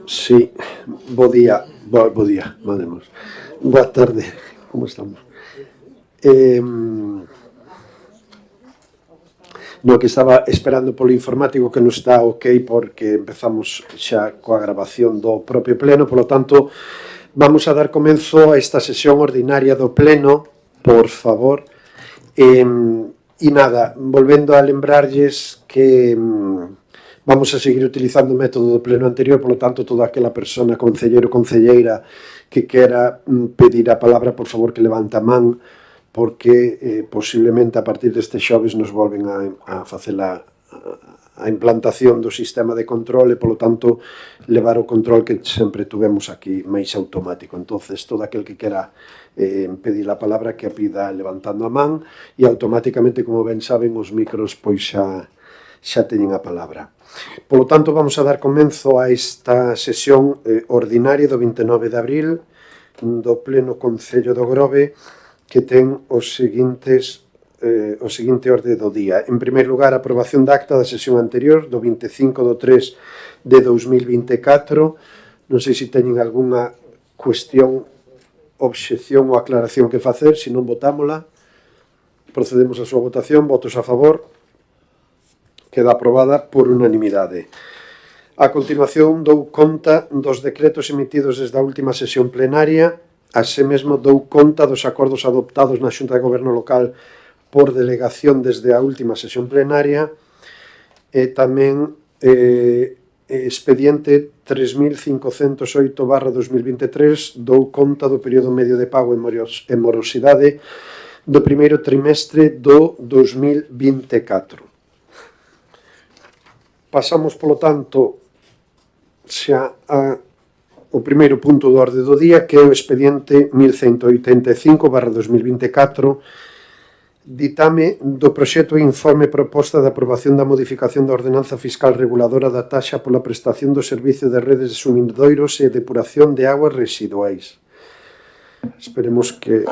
Sí, bo día, mademos. Boa tarde, como estamos? No, que estaba esperando polo informático que non está ok porque empezamos xa coa grabación do propio pleno, polo tanto, vamos a dar comenzo a esta sesión ordinaria do pleno, por favor. E nada, volvendo a lembrarlles que vamos a seguir utilizando o método do pleno anterior, polo tanto, toda aquela persona, concelleiro ou concelleira, que quera pedir a palabra, por favor, que levanta a man, porque posiblemente a partir deste xoves nos volven a facer a implantación do sistema de control e, polo tanto, levar o control que sempre tuvemos aquí máis automático. Entonces, todo aquel que quera pedir a palabra que a pida levantando a man e automáticamente, como ben saben, os micros pois xa teñen a palabra. Polo tanto, vamos a dar comenzo a esta sesión ordinaria do 29 de abril do pleno Concello do Grove, que ten os seguintes o seguinte orde do día. En primeiro lugar, a aprobación da acta da sesión anterior do 25 de 3 de 2024. Non sei se teñen algunha cuestión, obxección ou aclaración que facer. Se non, votámola. Procedemos á súa votación. Votos a favor. Queda aprobada por unanimidade. A continuación, dou conta dos decretos emitidos desde a última sesión plenaria. Así mesmo, dou conta dos acordos adoptados na Xunta de Goberno Local por delegación desde a última sesión plenaria e tamén expediente 3508/2023 dou conta do período medio de pago e morosidade do primeiro trimestre do 2024. Pasamos, polo tanto, xa o primeiro punto do orde do día, que é o expediente 1185/2024, ditame do proxecto e informe proposta de aprobación da modificación da ordenanza fiscal reguladora da taxa pola prestación do servicio de redes de sumidoiros e depuración de aguas residuais. Esperemos que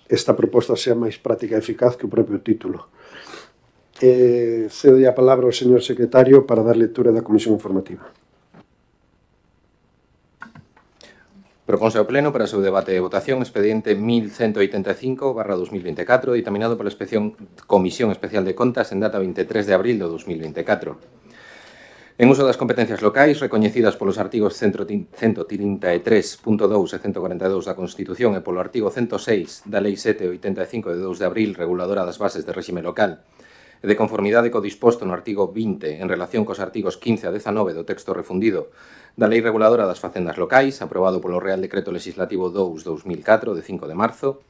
esta proposta sea máis práctica e eficaz que o propio título. Cedo a palabra ao señor secretario para dar lectura da comisión informativa. Proponse ao Pleno para o seu debate e votación expediente 1185/2024, ditaminado pola Comisión Especial de Contas en data 23 de abril de 2024. En uso das competencias locais recoñecidas polos artigos 133.2 e 142 da Constitución e polo artigo 106 da Lei 785 de 2 de abril, reguladora das bases de réxime local, e de conformidade co disposto no artigo 20 en relación cos artigos 15 a 19 do texto refundido da Lei Reguladora das Facendas Locais, aprobado polo Real Decreto Legislativo 2/2004 de 5 de marzo,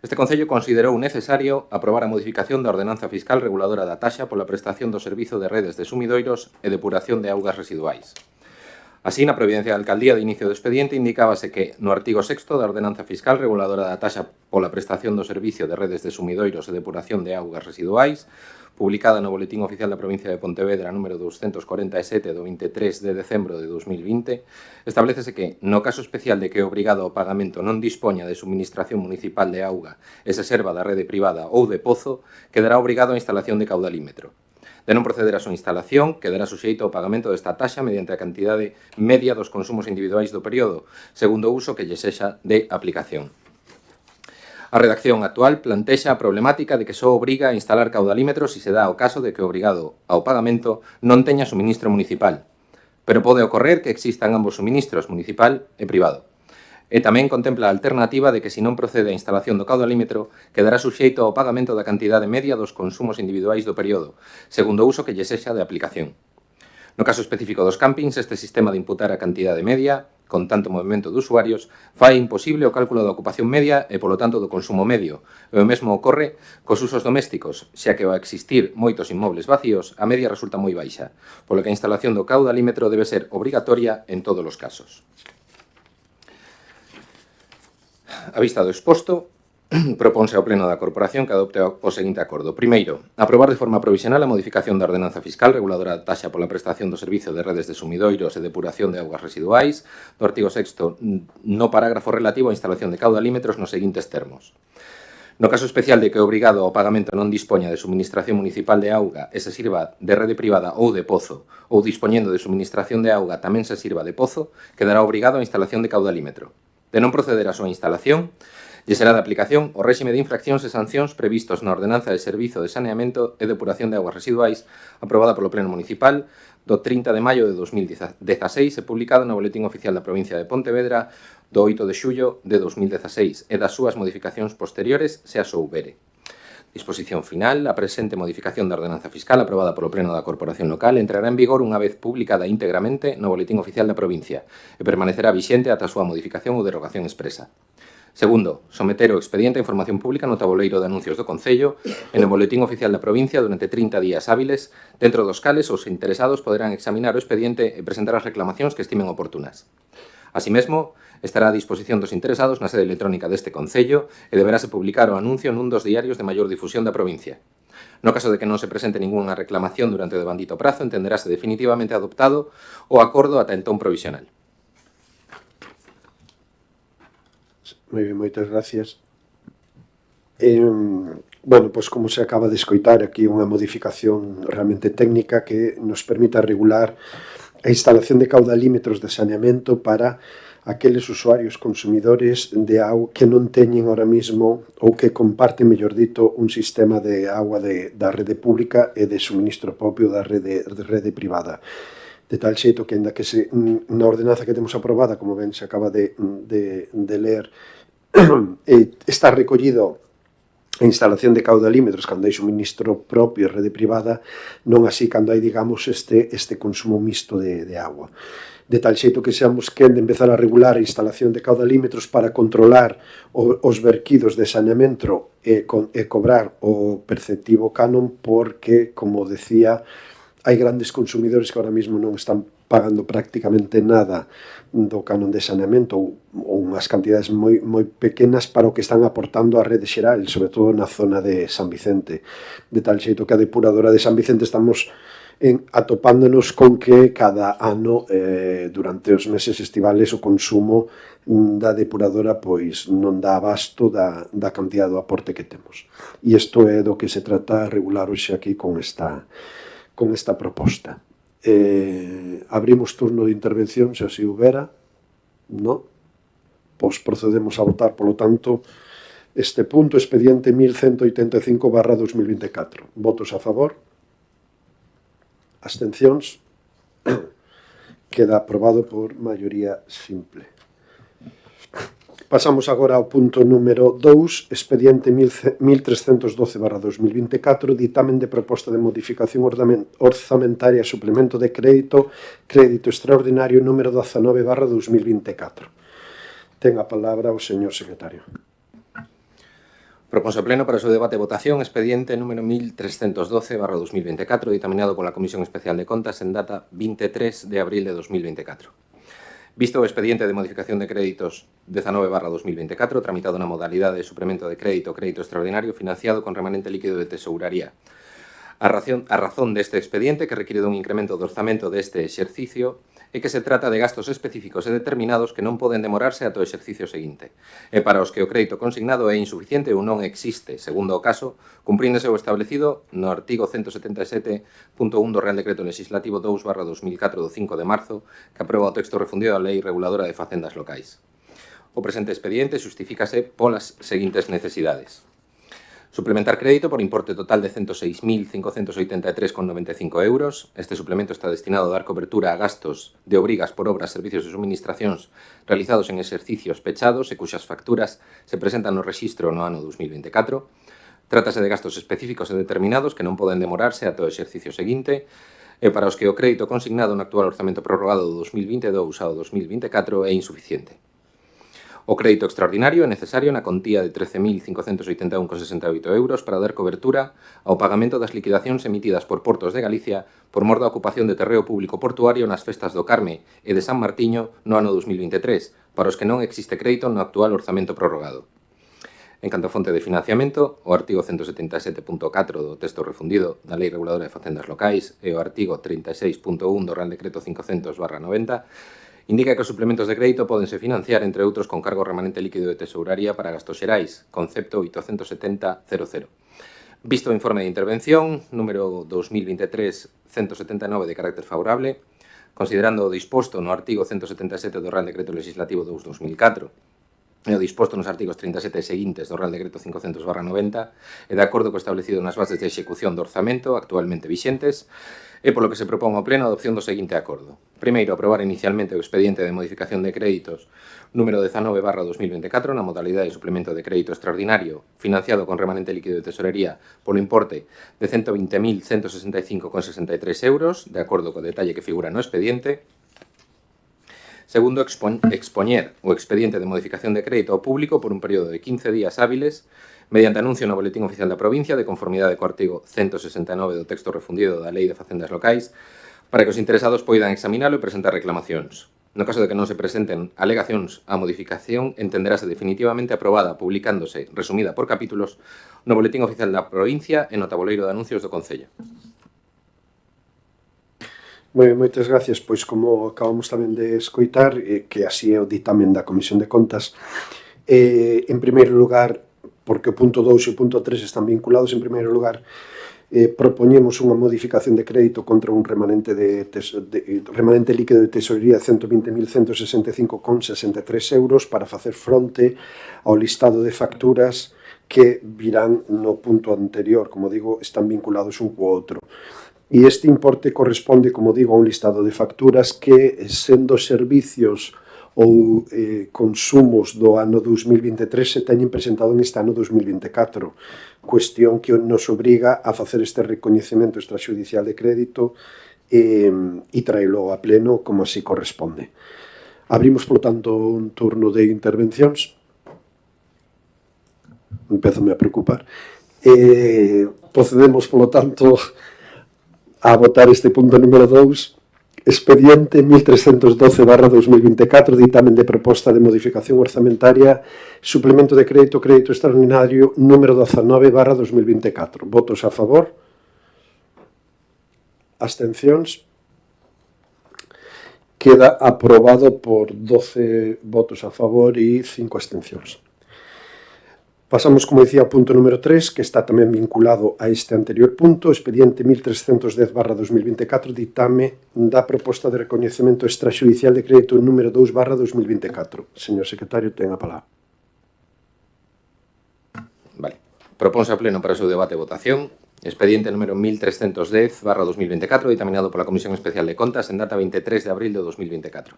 este Concello considerou necesario aprobar a modificación da Ordenanza Fiscal Reguladora da taxa pola prestación do servizo de redes de sumidoiros e depuración de augas residuais. Así, na providencia da Alcaldía de inicio do expediente indicábase que, no artigo 6 da Ordenanza Fiscal Reguladora da taxa pola prestación do servicio de redes de sumidoiros e depuración de augas residuais, publicada no Boletín Oficial da Provincia de Pontevedra número 247 do 23 de decembro de 2020, establecese que, no caso especial de que o obrigado ao pagamento non dispoña de suministración municipal de auga e se serva da rede privada ou de pozo, quedará obrigado a instalación de caudalímetro. De non proceder a súa instalación, quedará suxeito ao pagamento desta taxa mediante a cantidade media dos consumos individuais do período, segundo o uso que lle sexa de aplicación. A redacción actual plantexa a problemática de que só obriga a instalar caudalímetros se se dá o caso de que o obrigado ao pagamento non teña suministro municipal, pero pode ocorrer que existan ambos suministros, municipal e privado. E tamén contempla a alternativa de que se non procede a instalación do caudalímetro, quedará suxeito ao pagamento da cantidade media dos consumos individuais do período, segundo o uso que lle sexa de aplicación. No caso específico dos campings, este sistema de imputar a cantidade media, con tanto movimento de usuarios, fai imposible o cálculo da ocupación media e, polo tanto, do consumo medio. E o mesmo ocorre cos usos domésticos, xa que ao existir moitos inmobles vacíos, a media resulta moi baixa, polo que a instalación do caudalímetro debe ser obrigatoria en todos os casos. A vista do exposto, proponse ao Pleno da Corporación que adopte o seguinte acordo. Primeiro, aprobar de forma provisional a modificación da Ordenanza Fiscal Reguladora da taxa pola prestación do servicio de redes de sumidoiros e depuración de augas residuais do artigo 6 no parágrafo relativo á instalación de caudalímetros nos seguintes termos. No caso especial de que o obrigado ao pagamento non dispoña de suministración municipal de auga e se sirva de rede privada ou de pozo, ou dispoñendo de suministración de auga tamén se sirva de pozo, quedará obrigado a instalación de caudalímetro. De non proceder a súa instalación, lle será de aplicación o réxime de infraccións e sancións previstos na Ordenanza de Servizo de Saneamento e Depuración de Augas Residuais aprobada polo Pleno Municipal do 30 de maio de 2016 e publicada no Boletín Oficial da Provincia de Pontevedra do 8 de xullo de 2016 e das súas modificacións posteriores se as houbere. Disposición final. A presente modificación da ordenanza fiscal aprobada polo Pleno da Corporación Local entrará en vigor unha vez publicada íntegramente no Boletín Oficial da Provincia e permanecerá vixente ata a súa modificación ou derogación expresa. Segundo, someter o expediente a información pública no tabuleiro de anuncios do Concello e no Boletín Oficial da Provincia durante 30 días hábiles, dentro dos cales os interesados poderán examinar o expediente e presentar as reclamacións que estimen oportunas. Así mesmo, estará a disposición dos interesados na sede electrónica deste Concello e deberase publicar o anuncio nun dos diarios de maior difusión da provincia. No caso de que non se presente ningunha reclamación durante o devandito prazo, entenderase definitivamente adoptado o acordo ata entón provisional. Moi ben, moitas gracias. Bueno, pois como se acaba de escoitar, aquí unha modificación realmente técnica que nos permita regular a instalación de caudalímetros de saneamento para aqueles usuarios consumidores de auga que non teñen ahora mismo ou que comparten, mellor dito, un sistema de auga da rede pública e de suministro propio da rede privada. De tal xeito que, ainda que na ordenanza que temos aprobada, como ben se acaba de ler, está recollido a instalación de caudalímetros cando hai suministro propio e rede privada, non así cando hai, digamos, este consumo mixto de agua. De tal xeito que seamos quen de empezar a regular a instalación de caudalímetros para controlar os verquidos de saneamento e cobrar o perceptivo canon, porque, como decía, hai grandes consumidores que ahora mismo non están pagando prácticamente nada do canon de saneamento ou unhas cantidades moi pequenas para o que están aportando á rede xeral, sobre todo na zona de San Vicente. De tal xeito que a depuradora de San Vicente estamos atopándonos con que cada ano, durante os meses estivales, o consumo da depuradora pois non dá abasto da cantidad do aporte que temos. E isto é do que se trata regular hoxe aquí con esta proposta. Abrimos turno de intervención, se así houbera. Non? Pois procedemos a votar, polo tanto, este punto, expediente 1185/2024. Votos a favor? Abstencións? Queda aprobado por maioría simple. Pasamos agora ao punto número 2, expediente 1312/2024, ditamen de proposta de modificación orzamentaria e suplemento de crédito extraordinario número 19/2024. Ten a palabra o señor secretario. Proponse ao Pleno para o seu debate e votación expediente número 1312/2024, ditaminado pola Comisión Especial de Contas en data 23 de abril de 2024. Visto o expediente de modificación de créditos 19/2024, tramitado na modalidade de suplemento de crédito extraordinario financiado con remanente líquido de tesouraría. A razón deste expediente, que require dun incremento do orzamento deste exercicio, é que se trata de gastos específicos e determinados que non poden demorarse ata o exercicio seguinte, e para os que o crédito consignado é insuficiente ou non existe, segundo o caso, cumpríndose o establecido no artigo 177.1 do Real Decreto Legislativo 2/2004 do 5 de marzo, que aproba o texto refundido da Lei Reguladora de Facendas Locais. O presente expediente justifícase polas seguintes necesidades. Suplementar crédito por importe total de 106.583,95 euros. Este suplemento está destinado a dar cobertura a gastos de obrigas por obras, servicios e suministracións realizados en exercicios pechados e cuxas facturas se presentan no rexistro no ano 2024. Trátase de gastos específicos e determinados que non poden demorarse ata o exercicio seguinte e para os que o crédito consignado no actual orzamento prorrogado do 2022 ao 2024 é insuficiente. O crédito extraordinario é necesario na contía de 13.581,68 euros para dar cobertura ao pagamento das liquidacións emitidas por Portos de Galicia por mor da ocupación de terreo público portuario nas festas do Carme e de San Martiño no ano 2023, para os que non existe crédito no actual orzamento prorrogado. En canto a fonte de financiamento, o artigo 177.4 do texto refundido da Lei Reguladora de Facendas Locais e o artigo 36.1 do Real Decreto 500/90 Indica que os suplementos de crédito pódense financiar, entre outros, con cargo remanente líquido de tesouraría para gastos xerais, concepto 870.00. Visto o informe de intervención, número 2023-179 de carácter favorable, considerando o disposto no artigo 177 do Real Decreto Legislativo 2/2004 e o disposto nos artigos 37 e seguintes do Real Decreto 500/90 e de acordo co establecido nas bases de execución do orzamento actualmente vixentes, e polo que se propón ao Pleno a adopción do seguinte acordo. Primeiro, aprobar inicialmente o expediente de modificación de créditos número 19/2024 na modalidade de suplemento de crédito extraordinario financiado con remanente líquido de tesorería polo importe de 120.165,63 euros, de acordo co detalle que figura no expediente. Segundo, expoñer o expediente de modificación de crédito ao público por un período de 15 días hábiles mediante anuncio no Boletín Oficial da Provincia de conformidade co artigo 169 do texto refundido da Lei de Facendas Locais para que os interesados poidan examinalo e presentar reclamacións. No caso de que non se presenten alegacións, a modificación entenderase definitivamente aprobada publicándose, resumida por capítulos, no Boletín Oficial da Provincia e no tabuleiro de anuncios do Concello. Moitas gracias. Pois, como acabamos tamén de escoitar, que así é o ditamen da Comisión de Contas, en primeiro lugar, porque o punto 2 e o punto 3 están vinculados, en primeiro lugar, propoñemos unha modificación de crédito contra un remanente líquido de tesorería de 120.165,63 euros para facer fronte ao listado de facturas que virán no punto anterior. Como digo, están vinculados un co outro. E este importe corresponde, como digo, a un listado de facturas que, sendo servicios ou consumos do ano 2023, se teñen presentado neste ano 2024, cuestión que nos obriga a facer este recoñecemento extrajudicial de crédito e traelo a pleno como así corresponde. Abrimos, por tanto, un turno de intervencións. Empézame a preocupar. Procedemos, polo tanto, a votar este punto número 2, expediente 1312/2024, ditamen de proposta de modificación orzamentaria, suplemento de crédito extraordinario número 19/2024. Votos a favor? Abstencións? Queda aprobado por 12 votos a favor e 5 abstencións. Pasamos, como dicía, ao punto número 3, que está tamén vinculado a este anterior punto, expediente 1310/2024, ditame da proposta de recoñecemento extrajudicial de crédito número 2/2024. Señor secretario, ten a palabra. Vale. Propónse ao Pleno para o seu debate e votación expediente número 1310/2024, ditaminado pola Comisión Especial de Contas en data 23 de abril de 2024.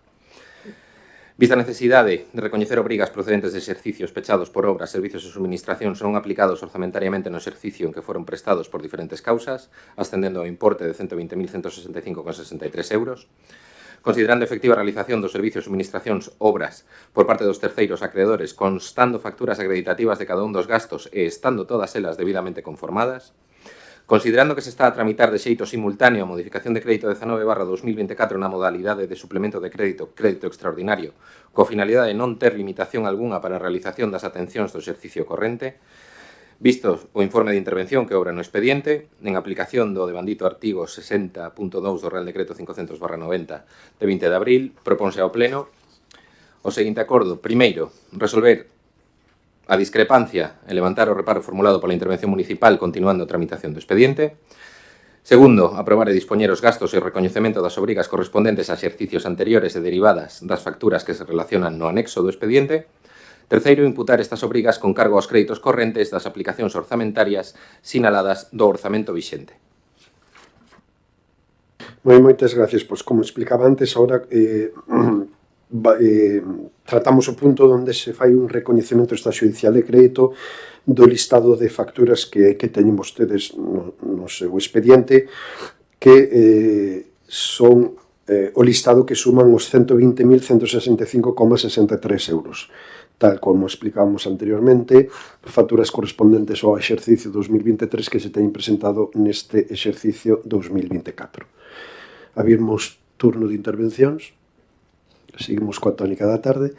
Vista a necesidade de recoñecer obrigas procedentes de exercicios pechados por obras, servicios e suministracións non aplicados orzamentariamente no exercicio en que foron prestados por diferentes causas, ascendendo ao importe de 120.165,63 euros, considerando efectiva a realización dos servicios, suministracións, obras por parte dos terceiros acreedores, constando facturas acreditativas de cada un dos gastos e estando todas elas debidamente conformadas, considerando que se está a tramitar de xeito simultáneo a modificación de crédito 19/2024 na modalidade de suplemento de crédito extraordinario, coa finalidade de non ter limitación algunha para a realización das atencións do exercicio corrente, visto o informe de intervención que obra no expediente, en aplicación do devandito artigo 60.2 do Real Decreto 500/90 de 20 de abril, propónse ao Pleno o seguinte acordo. Primeiro, resolver a discrepancia e levantar o reparo formulado pola intervención municipal continuando a tramitación do expediente. Segundo, aprobar e dispoñer os gastos e o recoñecemento das obrigas correspondentes a exercicios anteriores e derivadas das facturas que se relacionan no anexo do expediente. Terceiro, imputar estas obrigas con cargo aos créditos correntes das aplicacións orzamentarias sinaladas do orzamento vixente. Moitas gracias. Pois, como explicaba antes, ahora tratamos o punto onde se fai un recoñecemento extrajudicial de crédito do listado de facturas que teñen vostedes no seu expediente, que son o listado que suman os 120.165,63 euros. Tal como explicábamos anteriormente, facturas correspondentes ao exercicio 2023 que se teñen presentado neste exercicio 2024. Abrimos turno de intervencións. Seguimos coa tónica da tarde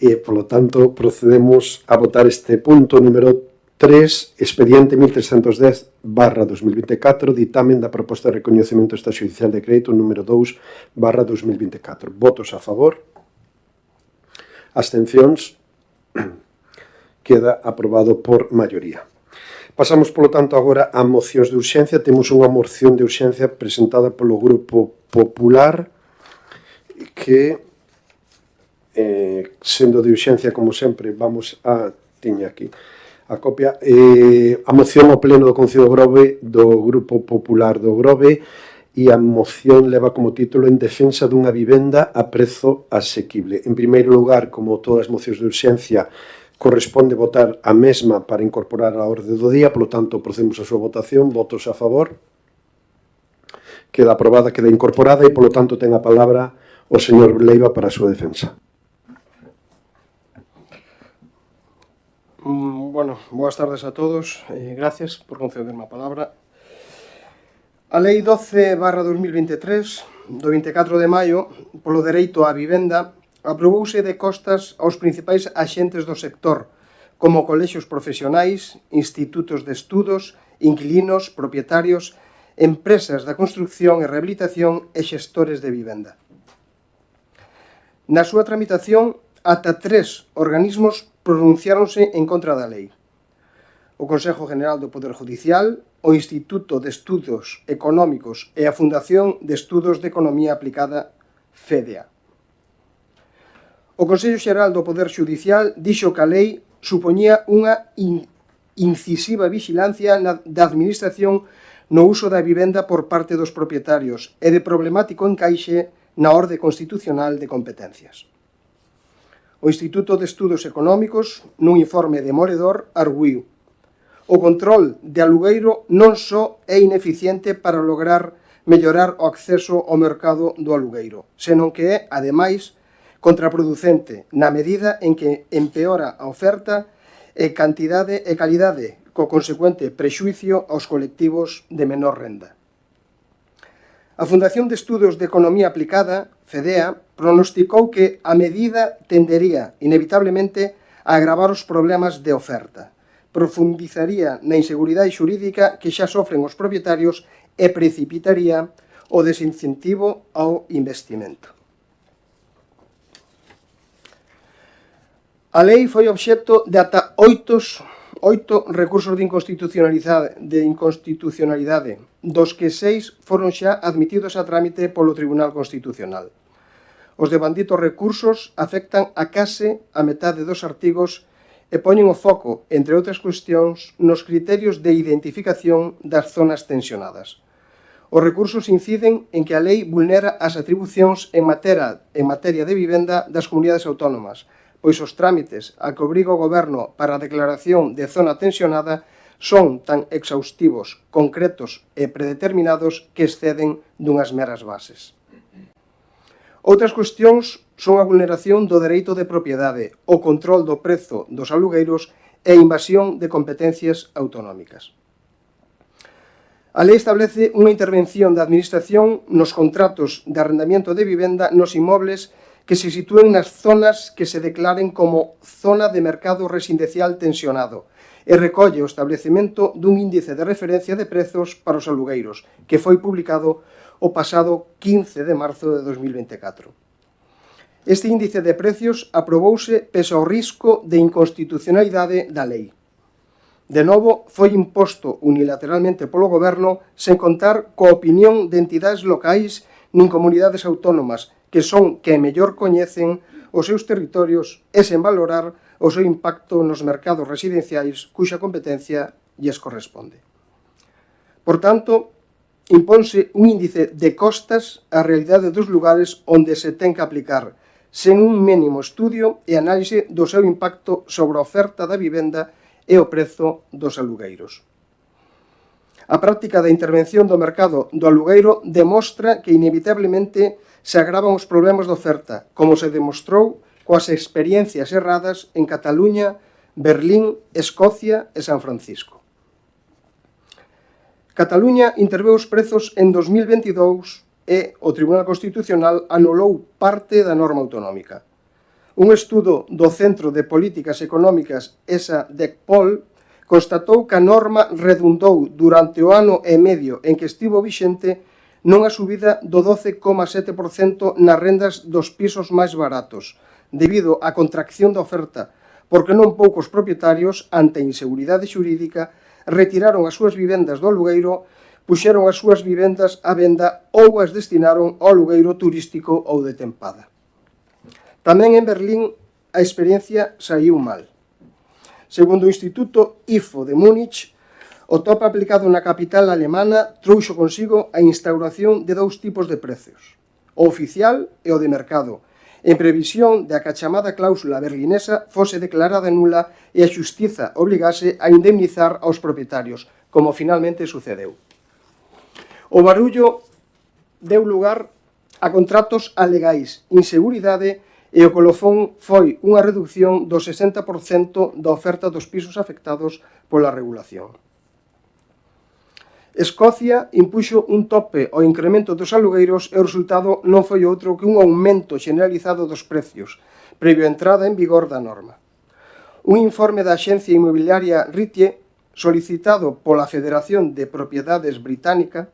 e, polo tanto, procedemos a votar este punto número 3. Expediente 1310/2024, ditamen da proposta de recoñecemento extrajudicial de crédito número 2/2024. Votos a favor. Abstencións. Queda aprobado por maioría. Pasamos, polo tanto, agora a mocións de urxencia. Temos unha moción de urxencia presentada polo Grupo Popular que, sendo de urxencia, como sempre, vamos a... Tiña aquí a copia. A moción ao pleno do Concello do Grove do Grupo Popular do Grove, e a moción leva como título En defensa dunha vivenda a prezo asequible. En primeiro lugar, como todas as mocións de urxencia, corresponde votar a mesma para incorporar a orde do día, polo tanto, procedemos a súa votación. Votos a favor. Queda aprobada, queda incorporada, e polo tanto ten a palabra o señor Leiva para a súa defensa. Bueno, boas tardes a todos. Gracias por concederme a palabra. A Lei 12/2023, do 24 de maio, polo dereito á vivenda, aprobouse de costas aos principais axentes do sector, como colexios profesionais, institutos de estudos, inquilinos, propietarios, empresas da construcción e rehabilitación e xestores de vivenda. Na súa tramitación, ata 3 organismos pronunciáronse en contra da lei: o Consejo General do Poder Judicial, o Instituto de Estudos Económicos e a Fundación de Estudos de Economía Aplicada, FEDEA. O Consello Xeral do Poder Xudicial dixo que a lei supoñía unha incisiva vixilancia da Administración no uso da vivenda por parte dos propietarios e de problemático encaixe na orde constitucional de competencias. O Instituto de Estudos Económicos, nun informe demoledor, arguiu: o control de alugueiro non só é ineficiente para lograr mellorar o acceso ao mercado do alugueiro, senón que é, ademais, contraproducente na medida en que empeora a oferta e cantidade e calidade, co consecuente prexuicio aos colectivos de menor renda. A Fundación de Estudos de Economía Aplicada, FEDEA, pronosticou que a medida tendería, inevitablemente, a agravar os problemas de oferta, profundizaría na inseguridade xurídica que xa sofren os propietarios e precipitaría o desincentivo ao investimento. A lei foi obxecto de ata 8 recursos de inconstitucionalidade, dos que 6 foron xa admitidos a trámite polo Tribunal Constitucional. Os devanditos recursos afectan a case a metade dos artigos e poñen o foco, entre outras cuestións, nos criterios de identificación das zonas tensionadas. Os recursos inciden en que a lei vulnera as atribucións en materia de vivenda das comunidades autónomas, pois os trámites a que obriga o Goberno para a declaración de zona tensionada son tan exhaustivos, concretos e predeterminados que exceden dunhas meras bases. Outras cuestións son a vulneración do dereito de propiedade, o control do prezo dos alugueiros e a invasión de competencias autonómicas. A lei establece unha intervención da Administración nos contratos de arrendamento de vivenda nos inmobles que se sitúen nas zonas que se declaren como zona de mercado residencial tensionado e recolle o establecemento dun índice de referencia de prezos para os alugueiros, que foi publicado o pasado 15 de marzo de 2024. Este índice de precios aprobouse pese ao risco de inconstitucionalidade da lei. De novo, foi imposto unilateralmente polo Goberno sen contar coa opinión de entidades locais nin comunidades autónomas, que son que mellor coñecen os seus territorios e sen valorar o seu impacto nos mercados residenciais cuxa competencia lles corresponde. Por tanto, imponse un índice de costas á realidade dos lugares onde se ten que aplicar, sen un mínimo estudio e análise do seu impacto sobre a oferta da vivenda e o prezo dos alugueiros. A práctica da intervención do mercado do alugueiro demostra que inevitablemente se agravan os problemas de oferta, como se demostrou coas experiencias erradas en Cataluña, Berlín, Escocia e San Francisco. Cataluña interveu os prezos en 2022 e o Tribunal Constitucional anulou parte da norma autonómica. Un estudo do Centro de Políticas Económicas, ESA-DECPOL, constatou que a norma redundou durante o ano e medio en que estivo vixente nunha subida do 12,7% nas rendas dos pisos máis baratos, debido á contracción da oferta, porque non poucos propietarios, ante a inseguridade xurídica, retiraron as súas vivendas do alugueiro, puxeron as súas vivendas á venda ou as destinaron ao alugueiro turístico ou de tempada. Tamén en Berlín a experiencia saiu mal. Segundo o Instituto IFO de Múnich, o top aplicado na capital alemana trouxo consigo a instauración de dous tipos de precios, o oficial e o de mercado, en previsión de que a chamada cláusula berlinesa fose declarada nula e a xustiza obligase a indemnizar aos propietarios, como finalmente sucedeu. O barullo deu lugar a contratos alegais, inseguridade e o colofón foi unha reducción do 60% da oferta dos pisos afectados pola regulación. Escocia impuxo un tope ao incremento dos alugueiros e o resultado non foi outro que un aumento generalizado dos precios, previo a entrada en vigor da norma. Un informe da axencia inmobiliaria Ritchie, solicitado pola Federación de Propiedades Británica,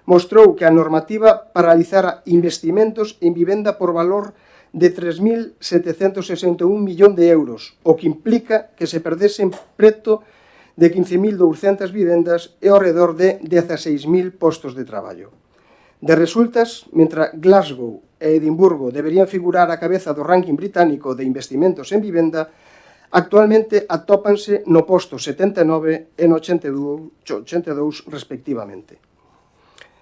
mostrou que a normativa paralizara investimentos en vivenda por valor de 3.761 millón de euros, o que implica que se perdesen preto de 15.200 vivendas e ao redor de 16.000 postos de traballo. De resultas, mentre Glasgow e Edimburgo deberían figurar á cabeza do ranking británico de investimentos en vivenda, actualmente atópanse no posto 79 e no 82 respectivamente.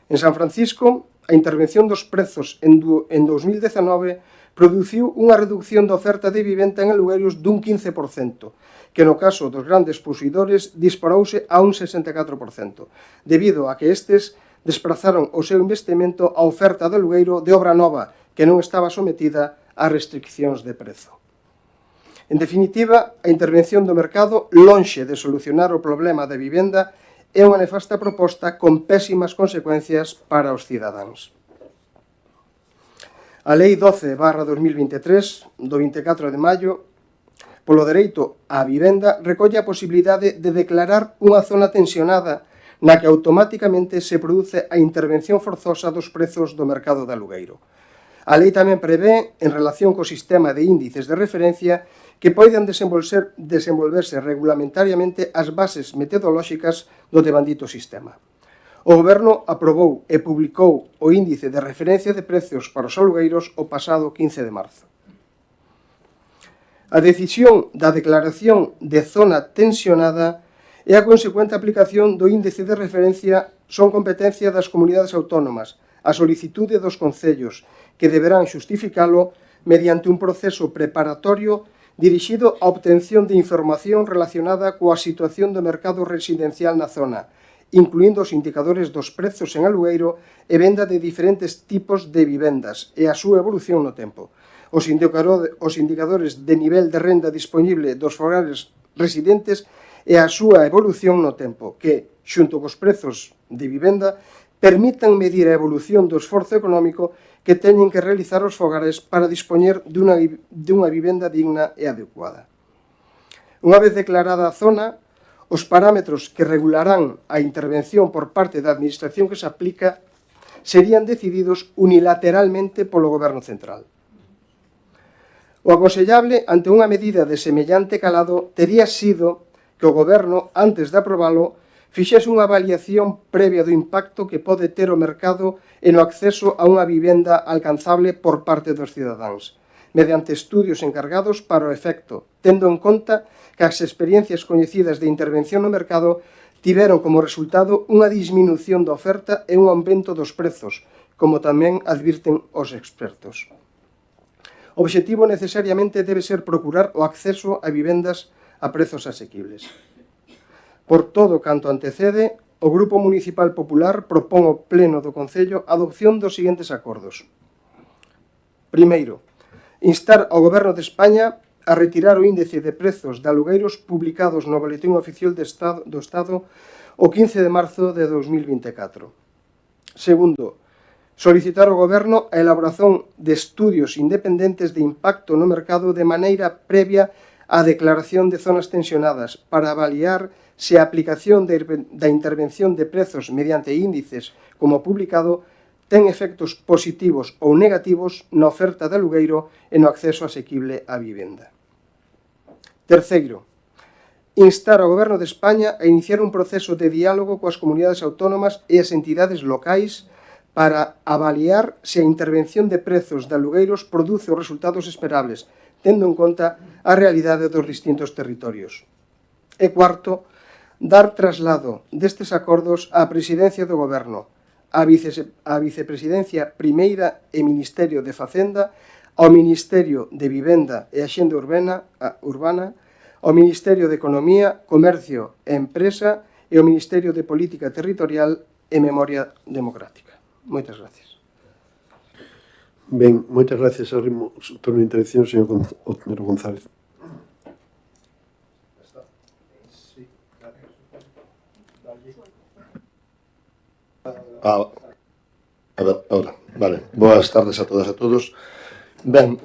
En San Francisco, a intervención dos prezos en 2019 produciu unha reducción da oferta de vivenda en alugueiros dun 15%, que no caso dos grandes posuidores disparouse a un 64%, debido a que estes desprazaron o seu investimento á oferta de alugueiro de obra nova, que non estaba sometida a restriccións de prezo. En definitiva, a intervención do mercado, lonxe de solucionar o problema da vivenda, é unha nefasta proposta con pésimas consecuencias para os cidadáns. A Lei 12/2023, do 24 de maio, polo dereito á vivenda, recolle a posibilidade de declarar unha zona tensionada na que automáticamente se produce a intervención forzosa dos prezos do mercado de alugueiro. A lei tamén prevé, en relación co sistema de índices de referencia, que poidan desenvolverse regulamentariamente as bases metodolóxicas do devandito sistema. O Goberno aprobou e publicou o índice de referencia de precios para os alugueiros o pasado 15 de marzo. A decisión da declaración de zona tensionada e a consecuente aplicación do índice de referencia son competencia das comunidades autónomas, a solicitude dos concellos, que deberán xustificalo mediante un proceso preparatorio dirixido á obtención de información relacionada coa situación do mercado residencial na zona, incluindo os indicadores dos prezos en alugueiro e venda de diferentes tipos de vivendas e a súa evolución no tempo, os indicadores de nivel de renda disponible dos fogares residentes e a súa evolución no tempo, que, xunto cos prezos de vivenda, permitan medir a evolución do esforzo económico que teñen que realizar os fogares para dispoñer dunha vivenda digna e adecuada. Unha vez declarada a zona, os parámetros que regularán a intervención por parte da Administración que se aplica serían decididos unilateralmente polo Goberno Central. O aconsellable ante unha medida de semellante calado tería sido que o Goberno, antes de aprobalo, fixese unha avaliación previa do impacto que pode ter o mercado e no acceso a unha vivenda alcanzable por parte dos cidadáns, mediante estudios encargados para o efecto, tendo en conta que as experiencias coñecidas de intervención no mercado tiveron como resultado unha disminución da oferta e un aumento dos prezos, como tamén advirten os expertos. O obxectivo necesariamente debe ser procurar o acceso a vivendas a prezos asequibles. Por todo canto antecede, o Grupo Municipal Popular propón ao Pleno do Concello a adopción dos seguintes acordos. Primeiro, instar ao Goberno de España a retirar o índice de prezos de alugueiros publicados no Boletín Oficial do Estado o 15 de marzo de 2024. Segundo, solicitar ao Goberno a elaboración de estudios independentes de impacto no mercado de maneira previa á declaración de zonas tensionadas para avaliar se a aplicación da intervención de prezos mediante índices como publicado ten efectos positivos ou negativos na oferta de alugueiro e no acceso asequible á vivenda. Terceiro, instar ao Goberno de España a iniciar un proceso de diálogo coas comunidades autónomas e as entidades locais para avaliar se a intervención de prezos de alugueiros produce os resultados esperables, tendo en conta a realidade dos distintos territorios. E cuarto, dar traslado destes acordos á Presidencia do Goberno, á Vicepresidencia Primeira e Ministerio de Facenda, ao Ministerio de Vivenda e Axenda Urbana, ao Ministerio de Economía, Comercio e Empresa e ao Ministerio de Política Territorial e Memoria Democrática. Moitas gracias. Ben, moitas gracias. Abrimos o turno de intervención, señor González. A ver, ahora, vale. Boas tardes a todas e a todos. Ben,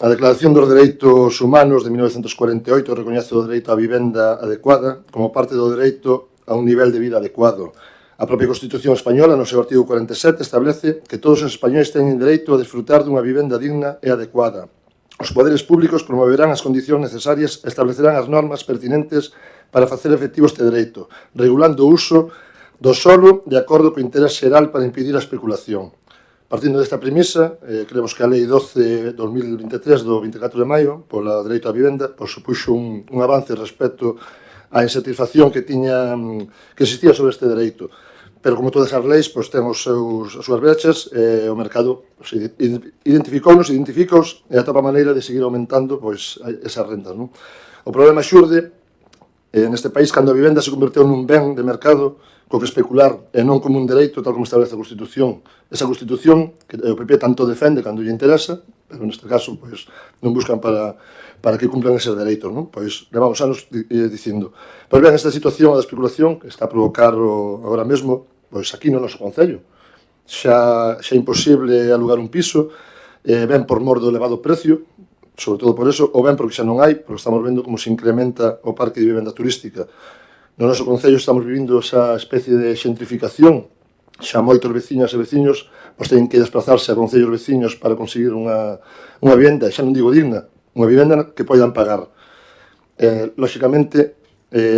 a Declaración dos Dereitos Humanos de 1948 recoñece o dereito á vivenda adecuada como parte do dereito a un nivel de vida adecuado. A propia Constitución Española, no seu artigo 47, establece que todos os españoles teñen dereito a desfrutar dunha vivenda digna e adecuada. Os poderes públicos promoverán as condicións necesarias e establecerán as normas pertinentes para facer efectivo este dereito, regulando o uso do solo de acordo co interés xeral para impedir a especulación. Partindo desta premisa, creemos que a Lei 12/2023 do 24 de maio pola dereito á vivenda supuxo un avance respecto á insatisfacción que existía sobre este dereito. Pero, como todas as leis, ten as súas brechas e o mercado identificounos e atopa a maneira de seguir aumentando esas rentas. O problema xurde neste país cando a vivenda se converteu nun ben de mercado co que especular e non como un dereito tal como establece a Constitución. Esa Constitución que o PP tanto defende cando lle interesa, pero neste caso non buscan para que cumplan eses dereitos. Levamos anos dicindo. Pois ben, esta situación da especulación que está a provocar agora mesmo aquí no noso concello. Xa é imposible alugar un piso, ben por mor do elevado precio, sobre todo por eso, ou ben porque xa non hai, porque estamos vendo como se incrementa o parque de vivenda turística. No noso concello estamos vivindo esa especie de xentrificación. Xa moitos veciñas e veciños teñen que desplazarse a concellos veciños para conseguir unha vivenda, xa non digo digna, unha vivenda que poidan pagar. Lóxicamente,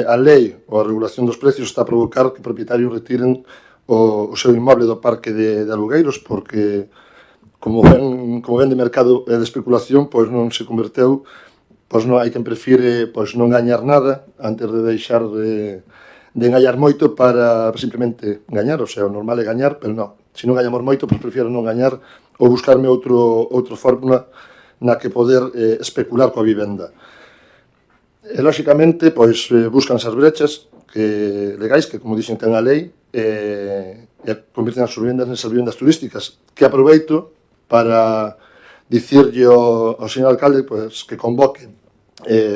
a lei ou a regulación dos precios está a provocar que propietarios retiren o seu inmoble do parque de alugueiros, porque como ben de mercado e de especulación, non se converteu. Non hai quen prefire non gañar nada antes de deixar de gañar moito para simplemente gañar. O sea, o normal é gañar, pero non. Se non gañamos moito, prefiero non gañar ou buscarme outra fórmula na que poder especular coa vivenda. E, lóxicamente, buscan esas brechas legais que, como dixen, ten a lei e convirten as súas vivendas nesas vivendas turísticas, que aproveito para dicirlle ao señor alcalde que convoque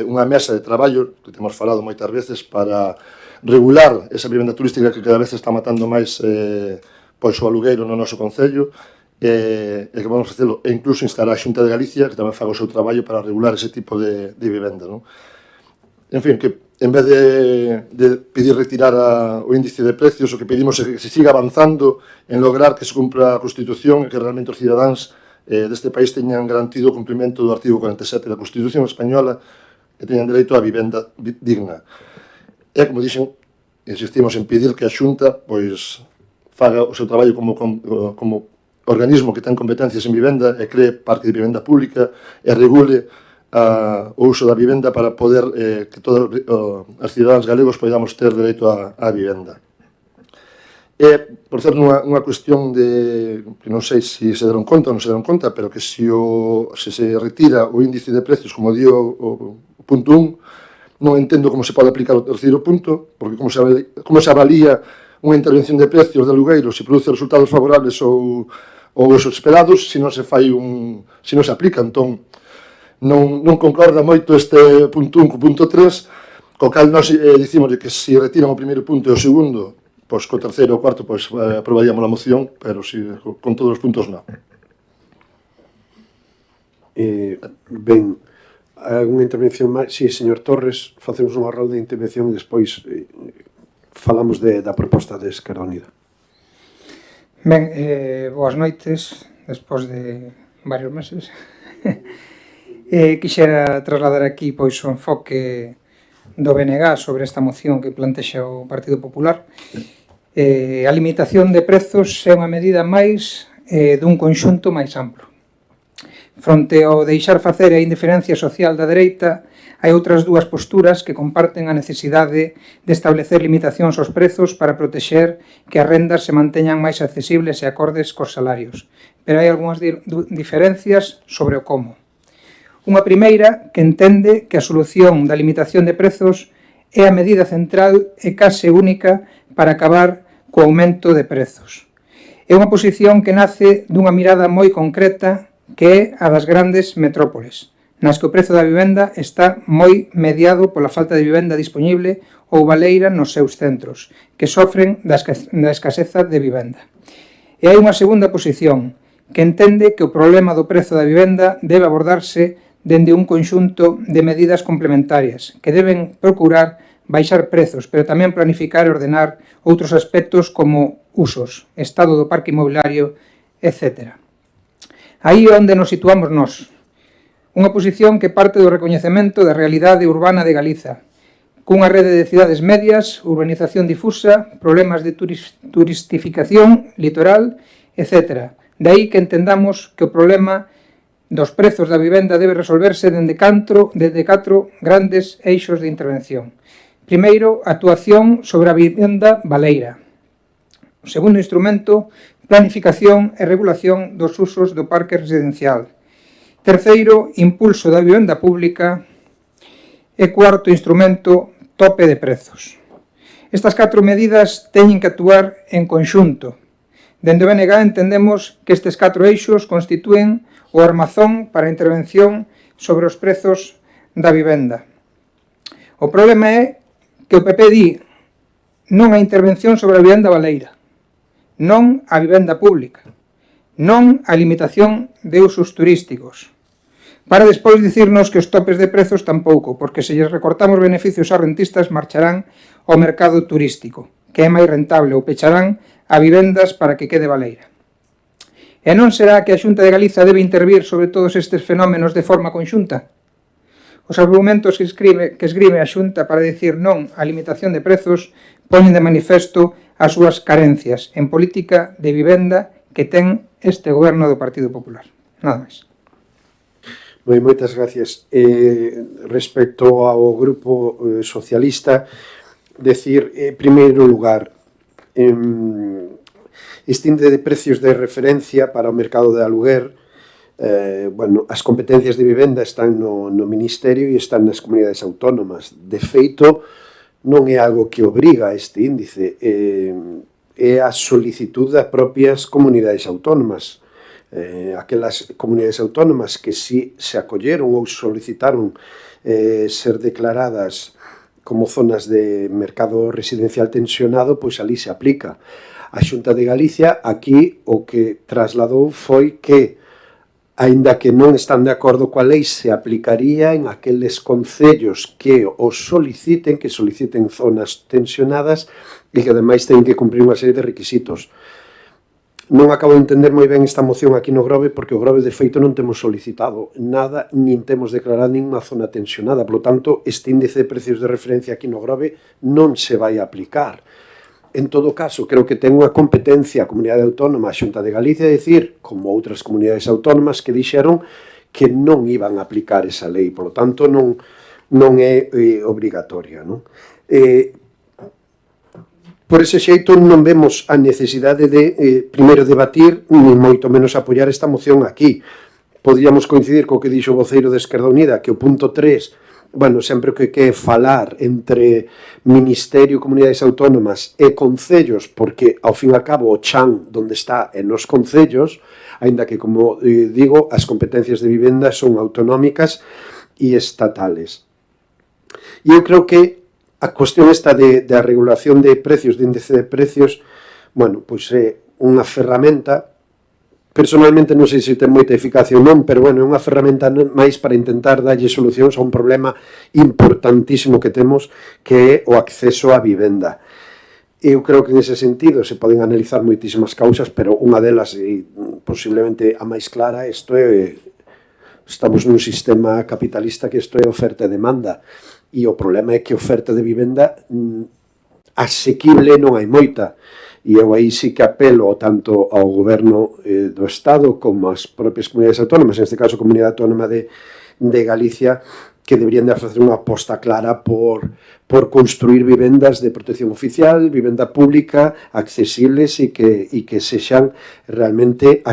unha mesa de traballo que temos falado moitas veces para regular esa vivenda turística que cada vez está matando máis o alugueiro no noso concello e que vamos facelo, e incluso instar a Xunta de Galicia que tamén faga o seu traballo para regular ese tipo de vivenda. En fin, que en vez de pedir retirar o índice de precios, o que pedimos é que se siga avanzando en lograr que se cumpra a Constitución e que realmente os cidadáns deste país teñan garantido o cumprimento do artigo 47 da Constitución Española e teñan dereito á vivenda digna. E, como dixen, insistimos en pedir que a Xunta faga o seu traballo como organismo que ten competencias en vivenda e cree parque de vivenda pública e regule o uso da vivenda para poder que todos os cidadáns galegos podamos ter dereito á vivenda. E, por certo, unha cuestión que non sei se deron conta ou non se deron conta, pero que se se retira o índice de precios, como di o punto 1, non entendo como se pode aplicar o terceiro punto, porque como se avalía unha intervención de precios de alugueiros se produce resultados favorables ou os esperados se non se aplica. Entón, non concorda moito este punto 1 co punto 3, co cal nós dicimos que se retiran o primeiro punto e o segundo, co terceiro ou cuarto aprobaríamos a moción, pero con todos os puntos non. Ben, Alguna intervención máis? Sí, señor Torres, facemos unha rolda de intervención e despois falamos da proposta de Esquerda Unida. Ben, boas noites, despois de varios meses. Quixera trasladar aquí pois o enfoque do BNG sobre esta moción que plantexa o Partido Popular. A limitación de prezos é unha medida máis dun conxunto máis amplo. Fronte ao deixar facer a indiferencia social da dereita, hai outras dúas posturas que comparten a necesidade de establecer limitacións aos prezos para protexer que as rendas se manteñan máis accesibles e acordes cos salarios. Pero hai algunhas diferencias sobre o como. Unha primeira que entende que a solución da limitación de prezos é a medida central e case única para acabar co aumento de prezos. É unha posición que nace dunha mirada moi concreta que é a das grandes metrópoles, nas que o prezo da vivenda está moi mediado pola falta de vivenda disponible ou baleira nos seus centros, que sofren da escaseza de vivenda. E hai unha segunda posición, que entende que o problema do prezo da vivenda debe abordarse dende un conxunto de medidas complementarias, que deben procurar baixar prezos, pero tamén planificar e ordenar outros aspectos como usos, estado do parque inmobiliario, etc. Aí é onde nos situamos nós. Unha posición que parte do recoñecemento da realidade urbana de Galiza, cunha rede de cidades medias, urbanización difusa, problemas de turistificación litoral, etc. De aí que entendamos que o problema dos prezos da vivenda debe resolverse dende 4 grandes eixos de intervención. Primeiro, actuación sobre a vivenda baleira. O segundo instrumento, planificación e regulación dos usos do parque residencial. Terceiro, impulso da vivenda pública. E cuarto instrumento, tope de prezos. Estas 4 medidas teñen que actuar en conxunto. Dende o BNG entendemos que estes 4 eixos constitúen o armazón para a intervención sobre os prezos da vivenda. O problema é que o PP di non a intervención sobre a vivenda baleira, non a vivenda pública, non a limitación de usos turísticos, para despois dicirnos que os topes de prezos tampouco, porque se lles recortamos beneficios a rentistas marcharán ao mercado turístico, que é máis rentable, ou pecharán a vivendas para que quede baleira. E non será que a Xunta de Galiza debe intervir sobre todos estes fenómenos de forma conxunta? Os argumentos que esgrime a Xunta para dicir non á limitación de prezos poñen de manifesto as súas carencias en política de vivenda que ten este goberno do Partido Popular. Nada máis. Moitas gracias. Respecto ao grupo socialista, decir, en primeiro lugar, este índice de precios de referencia para o mercado de aluguer, as competencias de vivenda están no Ministerio e están nas comunidades autónomas. De feito, non é algo que obriga a este índice, é a solicitud das propias comunidades autónomas. Aquelas comunidades autónomas que si se acolleron ou solicitaron ser declaradas como zonas de mercado residencial tensionado, pois ali se aplica. A Xunta de Galicia aquí o que trasladou foi que, aínda que non están de acordo coa lei, se aplicaría en aqueles concellos que os soliciten, que soliciten zonas tensionadas e que ademais teñen que cumprir unha serie de requisitos. Non acabo de entender moi ben esta moción aquí no Grove, porque o Grove de feito non temos solicitado nada, nin temos declarado ninguna zona tensionada. Por lo tanto, este índice de precios de referencia aquí no Grove non se vai a aplicar. En todo caso, creo que ten unha competencia a Comunidade Autónoma, a Xunta de Galicia, a decir, como outras comunidades autónomas que dixeron que non iban a aplicar esa lei. Por lo tanto, non é obrigatoria, non? Por ese xeito non vemos a necesidade de, primeiro, debatir, nin moito menos apoiar esta moción aquí. Podríamos coincidir co que dixo o voceiro de Esquerda Unida, que o punto 3, sempre que é falar entre Ministerio, Comunidades Autónomas e Concellos, porque, ao fin e ao cabo, o chan onde está é nos Concellos, aínda que, como digo, as competencias de vivenda son autonómicas e estatales. E eu creo que a cuestión esta da regulación de precios, de índice de precios, pois é unha ferramenta personalmente non sei se ten moita eficacia ou non, pero bueno, é unha ferramenta máis para intentar darlle solucións a un problema importantísimo que temos, que é o acceso á vivenda. Eu creo que en ese sentido se poden analizar moitísimas causas, pero unha delas, e posiblemente a máis clara, isto é, estamos nun sistema capitalista que isto é oferta e demanda, e o problema é que oferta de vivenda asequible non hai moita. E eu aí sí que apelo tanto ao goberno do Estado como ás propias comunidades autónomas, en este caso a Comunidade Autónoma de Galicia, que deberían de facer unha aposta clara por construir vivendas de protección oficial, vivenda pública, accesibles e que sexan realmente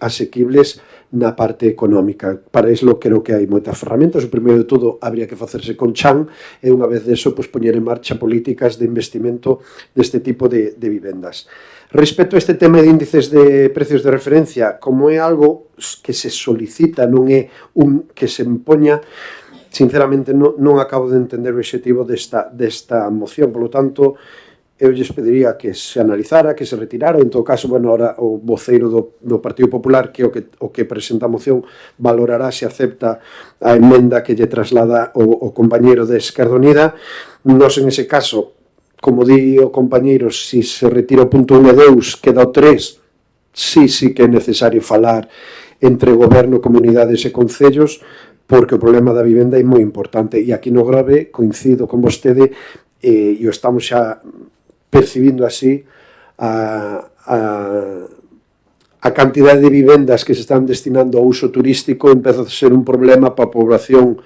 asequibles na parte económica. Para iso creo que hai moitas ferramentas. O primeiro de todo habría que facerse con chan e unha vez deso poñer en marcha políticas de investimento deste tipo de vivendas. Respecto a este tema de índices de precios de referencia, como é algo que se solicita, non é un que se empoña, sinceramente non acabo de entender o objetivo desta moción. Por lo tanto, eu lles pediría que se analizara, que se retirara, en todo caso, bueno, ahora o voceiro do Partido Popular, que o que presenta a moción, valorará se acepta a emenda que lle traslada o compañeiro de Esquerda Unida. Nos, en ese caso, como di o compañeiro, se se retira o punto 1 e 2, queda o 3, sí que é necesario falar entre goberno, comunidades e concellos, porque o problema da vivenda é moi importante. E aquí no Grove coincido con vostede, e o estamos xa percibindo así, a cantidade de vivendas que se están destinando ao uso turístico empeza a ser un problema para a población,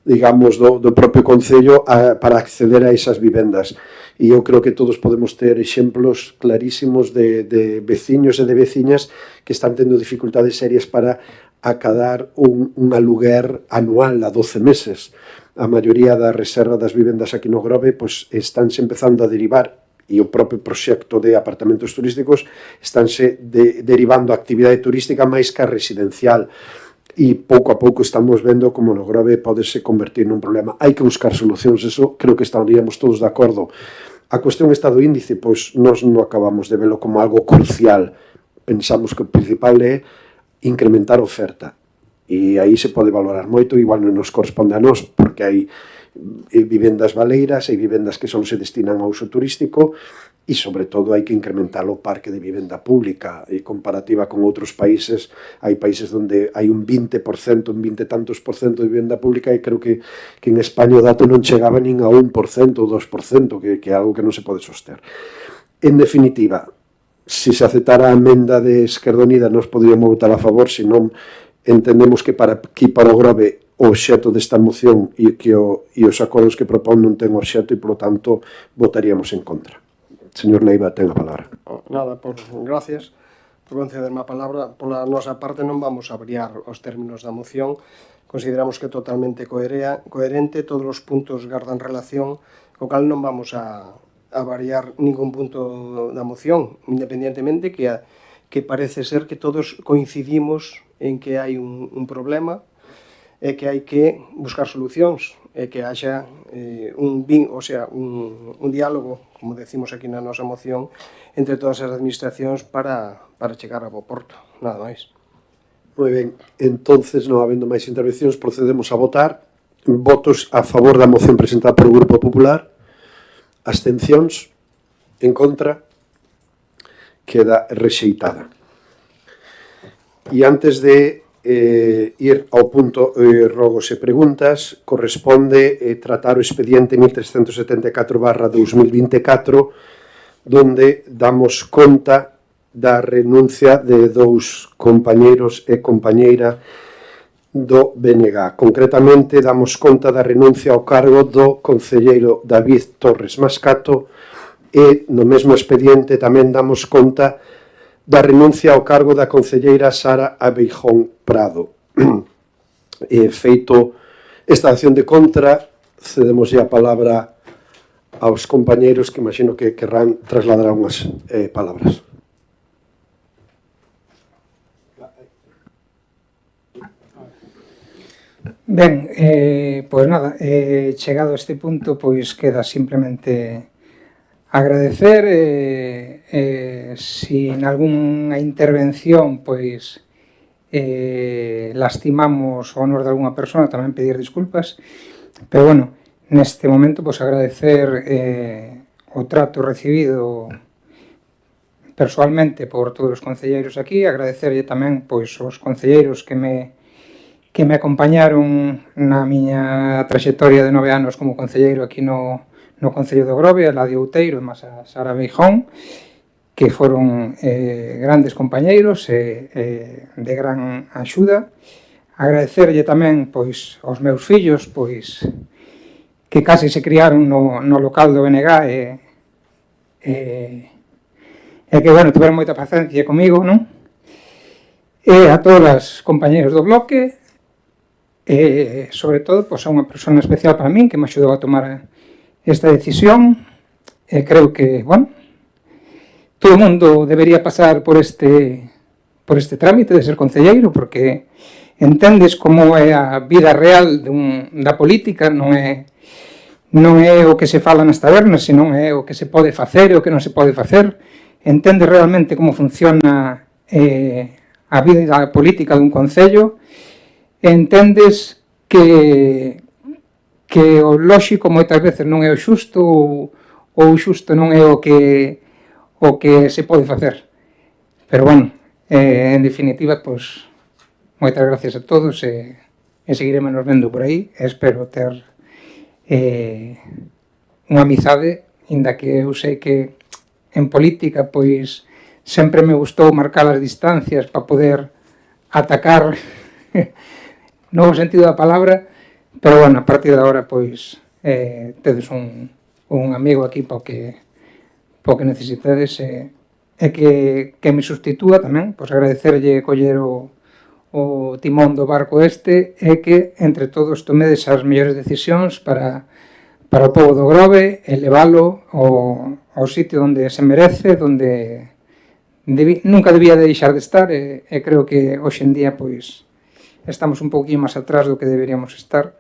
digamos, do propio concello para acceder a esas vivendas. E eu creo que todos podemos ter exemplos clarísimos de veciños e de veciñas que están tendo dificultades serias para acadar un aluguer anual a 12 meses. A maioría da reserva das vivendas aquí no Grove estánse empezando a derivar, e o propio proxecto de apartamentos turísticos estánse derivando a actividade turística máis que a residencial, e pouco a pouco estamos vendo como no Grove podese convertir nun problema. Hai que buscar solucións, eso creo que estaríamos todos de acordo. A cuestión está do índice, pois nós non acabamos de velo como algo crucial. Pensamos que o principal é incrementar a oferta, e aí se pode valorar moito, igual non nos corresponde a nós, porque hai vivendas baleiras, hai vivendas que só se destinan ao uso turístico, e sobre todo hai que incrementar o parque de vivenda pública. E comparativa con outros países, hai países onde hai un 20%, un 20 tantos por cento de vivenda pública, e creo que en España o dato non chegaba nin a 1% ou 2%, que é algo que non se pode soster. En definitiva, se se aceptara a emenda de Esquerda Unida, nos poderíamos votar a favor, senón entendemos que para o Grove o obxecto desta moción e os acordos que propón non ten obxecto, e, polo tanto, votaríamos en contra. Señor Leiva, ten a palabra. Nada, gracias por concederme a palabra. Pola nosa parte non vamos a variar os términos da moción. Consideramos que é totalmente coherente, todos os puntos gardan relación, co cal non vamos a variar ningún punto da moción, independientemente que parece ser que todos coincidimos en que hai un problema, é que hai que buscar solucións, é que haxa un diálogo, como decimos aquí na nosa moción, entre todas as administracións para chegar a bo porto, nada máis. Moi ben, entonces, non habendo máis intervencións, procedemos a votar. Votos a favor da moción presentada polo Grupo Popular, abstencións, en contra, queda rexeitada. E antes de ir ao punto rogos e preguntas, corresponde tratar o expediente 1374/2024, donde damos conta da renuncia de dous compañeiros e compañeira do BNG. Concretamente, damos conta da renuncia ao cargo do concelleiro David Torres Mascato, e no mesmo expediente tamén damos conta da renuncia ao cargo da concelleira Sara Abeijón Prado. Feito esta acción de contra, cedemos a palabra aos compañeiros que imagino que querrán trasladar unhas palabras. Ben, pois nada, chegado a este punto, pois queda simplemente agradecer si en algunha intervención pois lastimamos o honor de algunha persona, tamén pedir disculpas, pero bueno, neste momento pois agradecer o trato recibido persoalmente por todos os concelleiros aquí, agradecerlle tamén pois os concelleiros que me acompañaron na miña traxectoria de 9 anos como concelleiro aquí no Concello de Grove, a Ladio Outeiro e máis a Sara Beijón, que foron grandes compañeiros de gran axuda. Agradecerlle tamén pois aos meus fillos, pois que casi se criaron no local do BNG e que, bueno, tiveron moita paciencia comigo, non? E a todas as compañeros do bloque, e, sobre todo, pois, a unha persona especial para min que me axudou a tomar esta decisión. E creo que, bueno, todo o mundo debería pasar por este trámite de ser concelleiro, porque entendes como é a vida real da política, non é o que se fala nas tabernas, senón é o que se pode facer e o que non se pode facer. Entendes realmente como funciona a vida política dun concello, entendes que o lóxico moitas veces non é o xusto ou o xusto non é o que se pode facer. Pero, bueno, en definitiva, pois, moitas gracias a todos e seguiremos nos vendo por aí. Espero ter unha amizade, inda que eu sei que en política, pois, sempre me gustou marcar as distancias para poder atacar no sentido da palabra, pero, bueno, a partir de agora, pois, tedes un amigo aquí para o que necesitades e que me sustitúa tamén, pois agradecerlle coller o timón do barco e que entre todos tomedes as mellores decisións para o pobo do Grove e leválo ao sitio onde se merece, onde nunca debía deixar de estar e creo que hoxe en día pois estamos un pouquinho máis atrás do que deberíamos estar.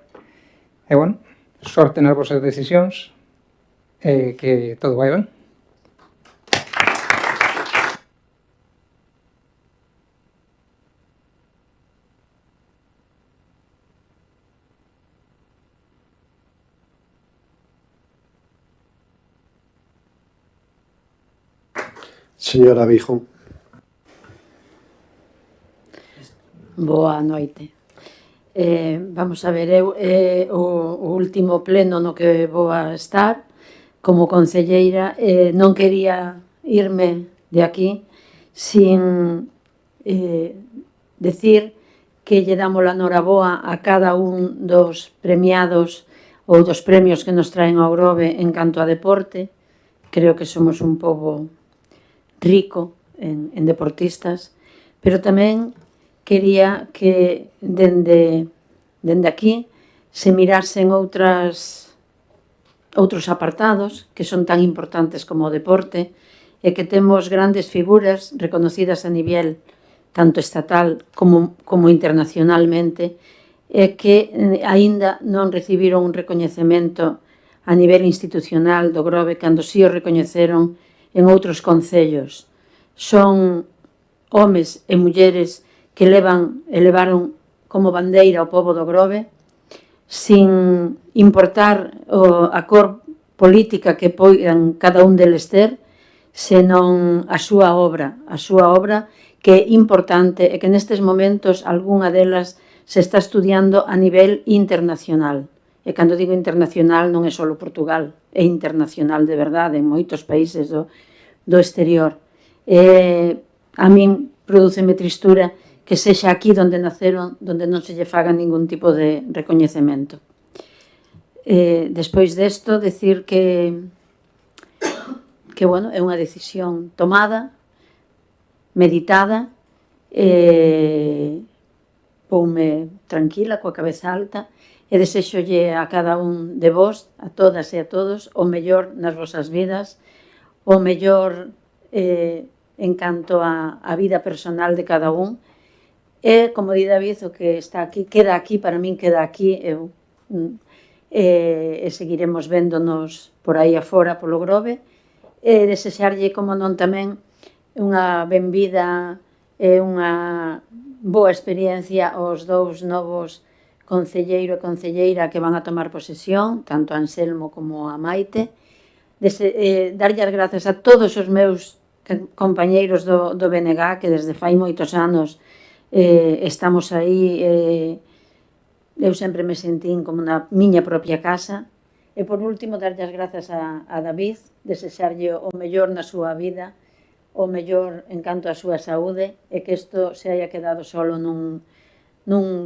E, bueno, sorte nas vosas decisións e que todo vai ben. Señora Beijón. Boa noite. Vamos a ver, eu o último pleno no que vou a estar como concelleira, non quería irme de aquí sin decir que lle damos a noraboa a cada un dos premiados ou dos premios que nos traen ao Grove en canto a deporte. Creo que somos un pobo rico en deportistas, pero tamén quería que dende aquí se mirasen outros apartados que son tan importantes como o deporte e que temos grandes figuras reconocidas a nivel tanto estatal como internacionalmente e que aínda non recibiron un recoñecemento a nivel institucional do Grove cando si o recoñeceron en outros concellos. Son homes e mulleres que elevaron como bandeira o pobo do Grove sin importar a cor política que poidan cada un deles ter, senón a súa obra que é importante e que nestes momentos algunha delas se está estudiando a nivel internacional. E cando digo internacional non é só Portugal, é internacional de verdade en moitos países do exterior. A min prodúceme tristura que sexa aquí onde naceron, onde non se lle faga ningún tipo de recoñecemento. Despois desto, decir que bueno, é unha decisión tomada, meditada, poume tranquila, coa cabeza alta, e desexolle a cada un de vós, a todas e a todos, o mellor nas vosas vidas, o mellor en canto a vida personal de cada un. E, como di David, o que está aquí, queda aquí, para min queda aquí, e seguiremos véndonos por aí afora polo Grove, e desexarlle, como non tamén, unha benvida e unha boa experiencia aos dous novos concelleiro e concelleira que van a tomar posesión, tanto a Anselmo como a Maite. Darlle as grazas a todos os meus compañeiros do BNG, que desde fai moitos anos estamos aí, eu sempre me sentín como na miña propia casa. E por último, darlle as grazas a David, desexarlle o mellor na súa vida, o mellor en canto a súa saúde, e que isto se haya quedado solo nun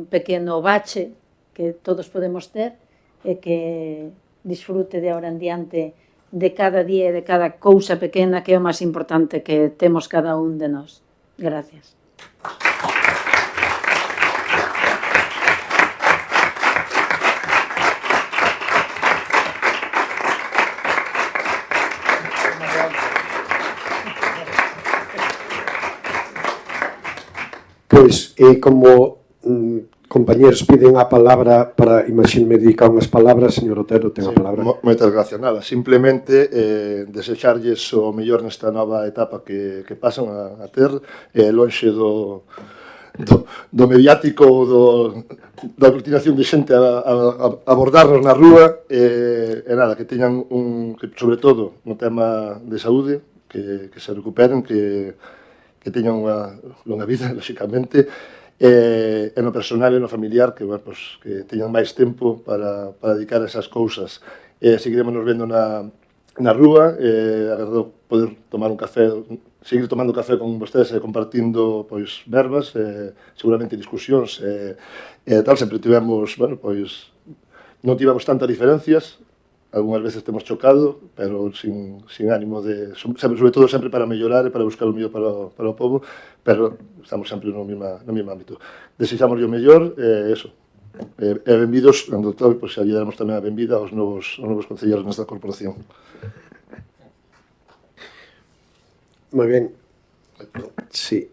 pequeno bache que todos podemos ter, e que disfrute de ahora en diante de cada día e de cada cousa pequena, que é o máis importante que temos cada un de nós. Gracias. Pois, como compañeros piden a palabra para, imagínme, dedicar unhas palabras, señor Otero, ten a palabra. Moitas gracias, nada, simplemente desexarlles o mellor nesta nova etapa que pasan a ter, lonxe do mediático ou da aglutinación de xente a abordarnos na rúa, e nada, que teñan que, sobre todo no tema de saúde, que se recuperen, que teñan unha longa vida, lóxicamente, e no personal e no familiar, que, bueno, pues, que teñan máis tempo para dedicar a esas cousas. Seguiremos nos vendo na rúa, agardo poder tomar un café, seguir tomando café con vostedes e compartindo, pois, verbas, seguramente discusións, tal, sempre tivemos, bueno, pois, non tivemos tantas diferencias, algunhas veces temos chocado, pero sin ánimo de... sobre todo sempre para mellorar e para buscar o mellor para o povo, pero estamos sempre no mesmo ámbito. Desexamos o mellor, eso. E benvidos, cando todo, pois xa lle damos tamén a benvida aos novos concelleiros nesta corporación. Moi ben. Sí.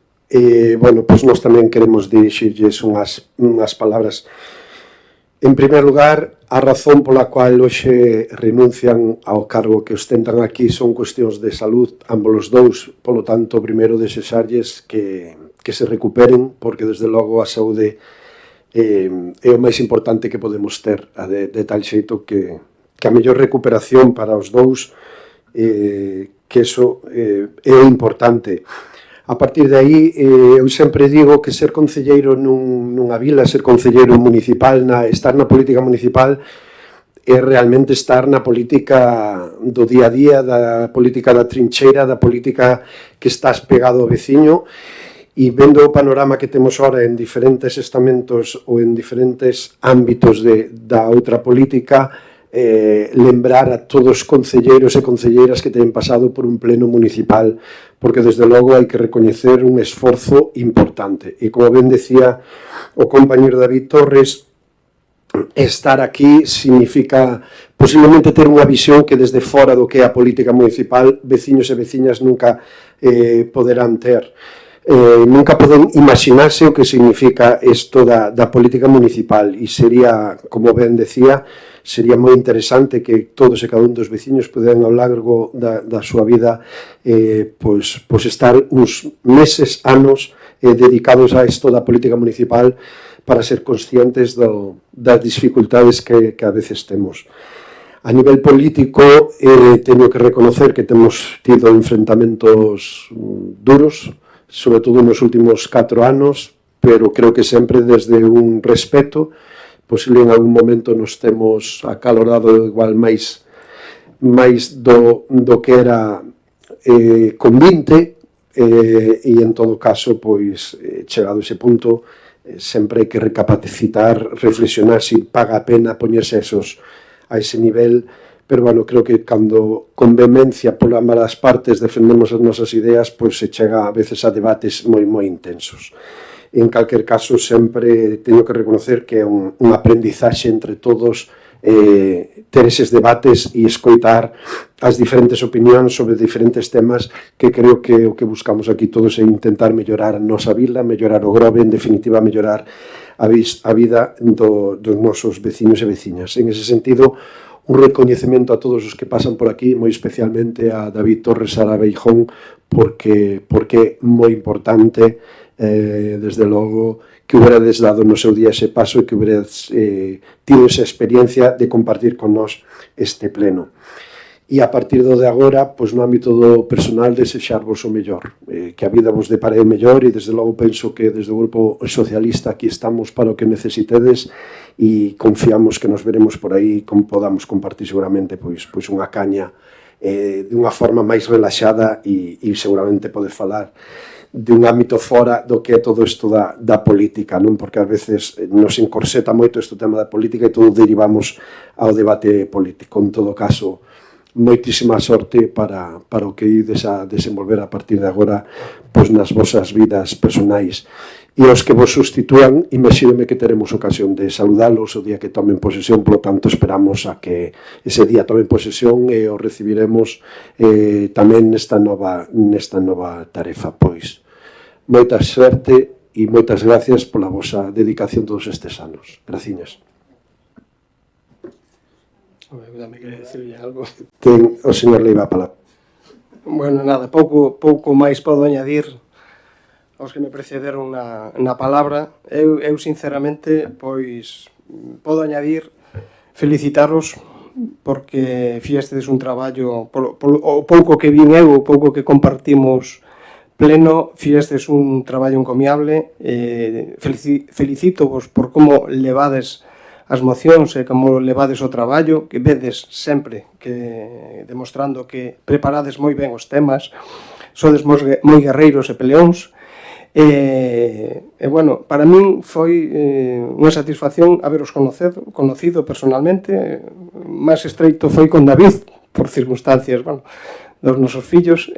Bueno, pois nós tamén queremos dirixirlles unhas palabras. En primer lugar, a razón pola cual hoxe renuncian ao cargo que ostentan aquí son cuestións de salud, ambos os dous, polo tanto, primeiro desexarlles que se recuperen, porque desde logo a saúde é o máis importante que podemos ter, de tal xeito que a mellor recuperación para os dous, que iso é o importante. A partir de aí, eu sempre digo que ser concelleiro nunha vila, ser concelleiro municipal, estar na política municipal, é realmente estar na política do día a día, da política da trincheira, da política que estás pegado ao veciño, e vendo o panorama que temos ahora en diferentes estamentos ou en diferentes ámbitos da outra política, lembrar a todos os concelleiros e concelleiras que teñen pasado por un pleno municipal, porque desde logo hai que recoñecer un esforzo importante. E como ben decía o compañero David Torres, estar aquí significa posiblemente ter unha visión que desde fora do que é a política municipal veciños e veciñas nunca poderán ter. Nunca poden imaginarse o que significa isto da política municipal, e sería, como ben decía, sería moi interesante que todos e cada un dos veciños puderan ao largo da súa vida pois estar uns meses, anos dedicados a isto da política municipal para ser conscientes das dificultades que a veces temos. A nivel político, teño que reconocer que temos tido enfrentamentos duros, sobre todo nos últimos 4 anos, pero creo que sempre desde un respeto. Posible en algún momento nos temos acalorado igual máis do que era convinte, e en todo caso, pois, chegado ese punto, sempre hai que recapacitar, reflexionar se paga a pena poñerse a ese nivel, pero, bueno, creo que cando con vehemencia por ambas as partes defendemos as nosas ideas, pois se chega a veces a debates moi intensos. En calquer caso, sempre teño que reconocer que é un aprendizaxe entre todos ter eses debates e escoitar as diferentes opinións sobre diferentes temas, que creo que o que buscamos aquí todos é intentar mellorar a nosa vila, mellorar o Grove, en definitiva, mellorar a vida dos nosos veciños e veciñas. En ese sentido, un recoñecemento a todos os que pasan por aquí, moi especialmente a David Torres Arabeijón, porque é moi importante, desde logo, que huberades dado no seu día ese paso e que huberades tido esa experiencia de compartir con nós este pleno. E a partir do de agora, pois no ámbito do personal, desexarvos o mellor, que a vida vos depare o mellor, e desde logo penso que desde o Grupo Socialista aquí estamos para o que necesitedes e confiamos que nos veremos por aí, como podamos compartir seguramente pois unha caña de unha forma máis relaxada e seguramente poder falar de un ámbito fora do que é todo isto da política, non? Porque ás veces nos encorseta moito este tema da política e todo derivamos ao debate político. En todo caso, moitísima sorte para o que ides a desenvolver a partir de agora pois nas vosas vidas personais. E os que vos sustitúan, imagínome que teremos ocasión de saludalos o día que tomen posesión, polo tanto esperamos a que ese día tomen posesión e o recibiremos tamén nesta nova tarefa. Pois moita suerte e moitas gracias pola vosa dedicación todos estes anos. Graciñas. Dame que decirle algo. Ten o señor Leiva a palabra. Bueno, nada, pouco máis podo añadir aos que me precederon na palabra. Eu sinceramente, pois, podo añadir felicitaros porque fixestedes un traballo, o pouco que vin eu, o pouco que compartimos pleno, fixestedes un traballo encomiable. Felicito-vos por como levades as mocións e como levades o traballo, que vedes sempre que demostrando que preparades moi ben os temas, sodes moi guerreiros e peleóns. Bueno, para min foi unha satisfacción haberos conocido personalmente. Máis estreito foi con David, por circunstancias, bueno, dos nosos fillos.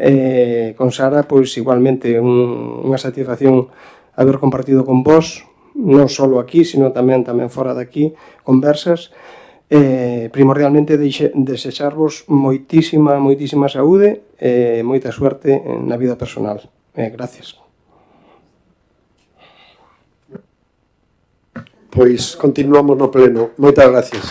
Con Sara, pois igualmente unha satisfacción haber compartido con vos, non só aquí, sino tamén fora de aquí, conversas. Primordialmente desexarvos moitísima saúde e moita suerte na vida personal. Gracias. Pois continuamos no pleno. Moitas gracias.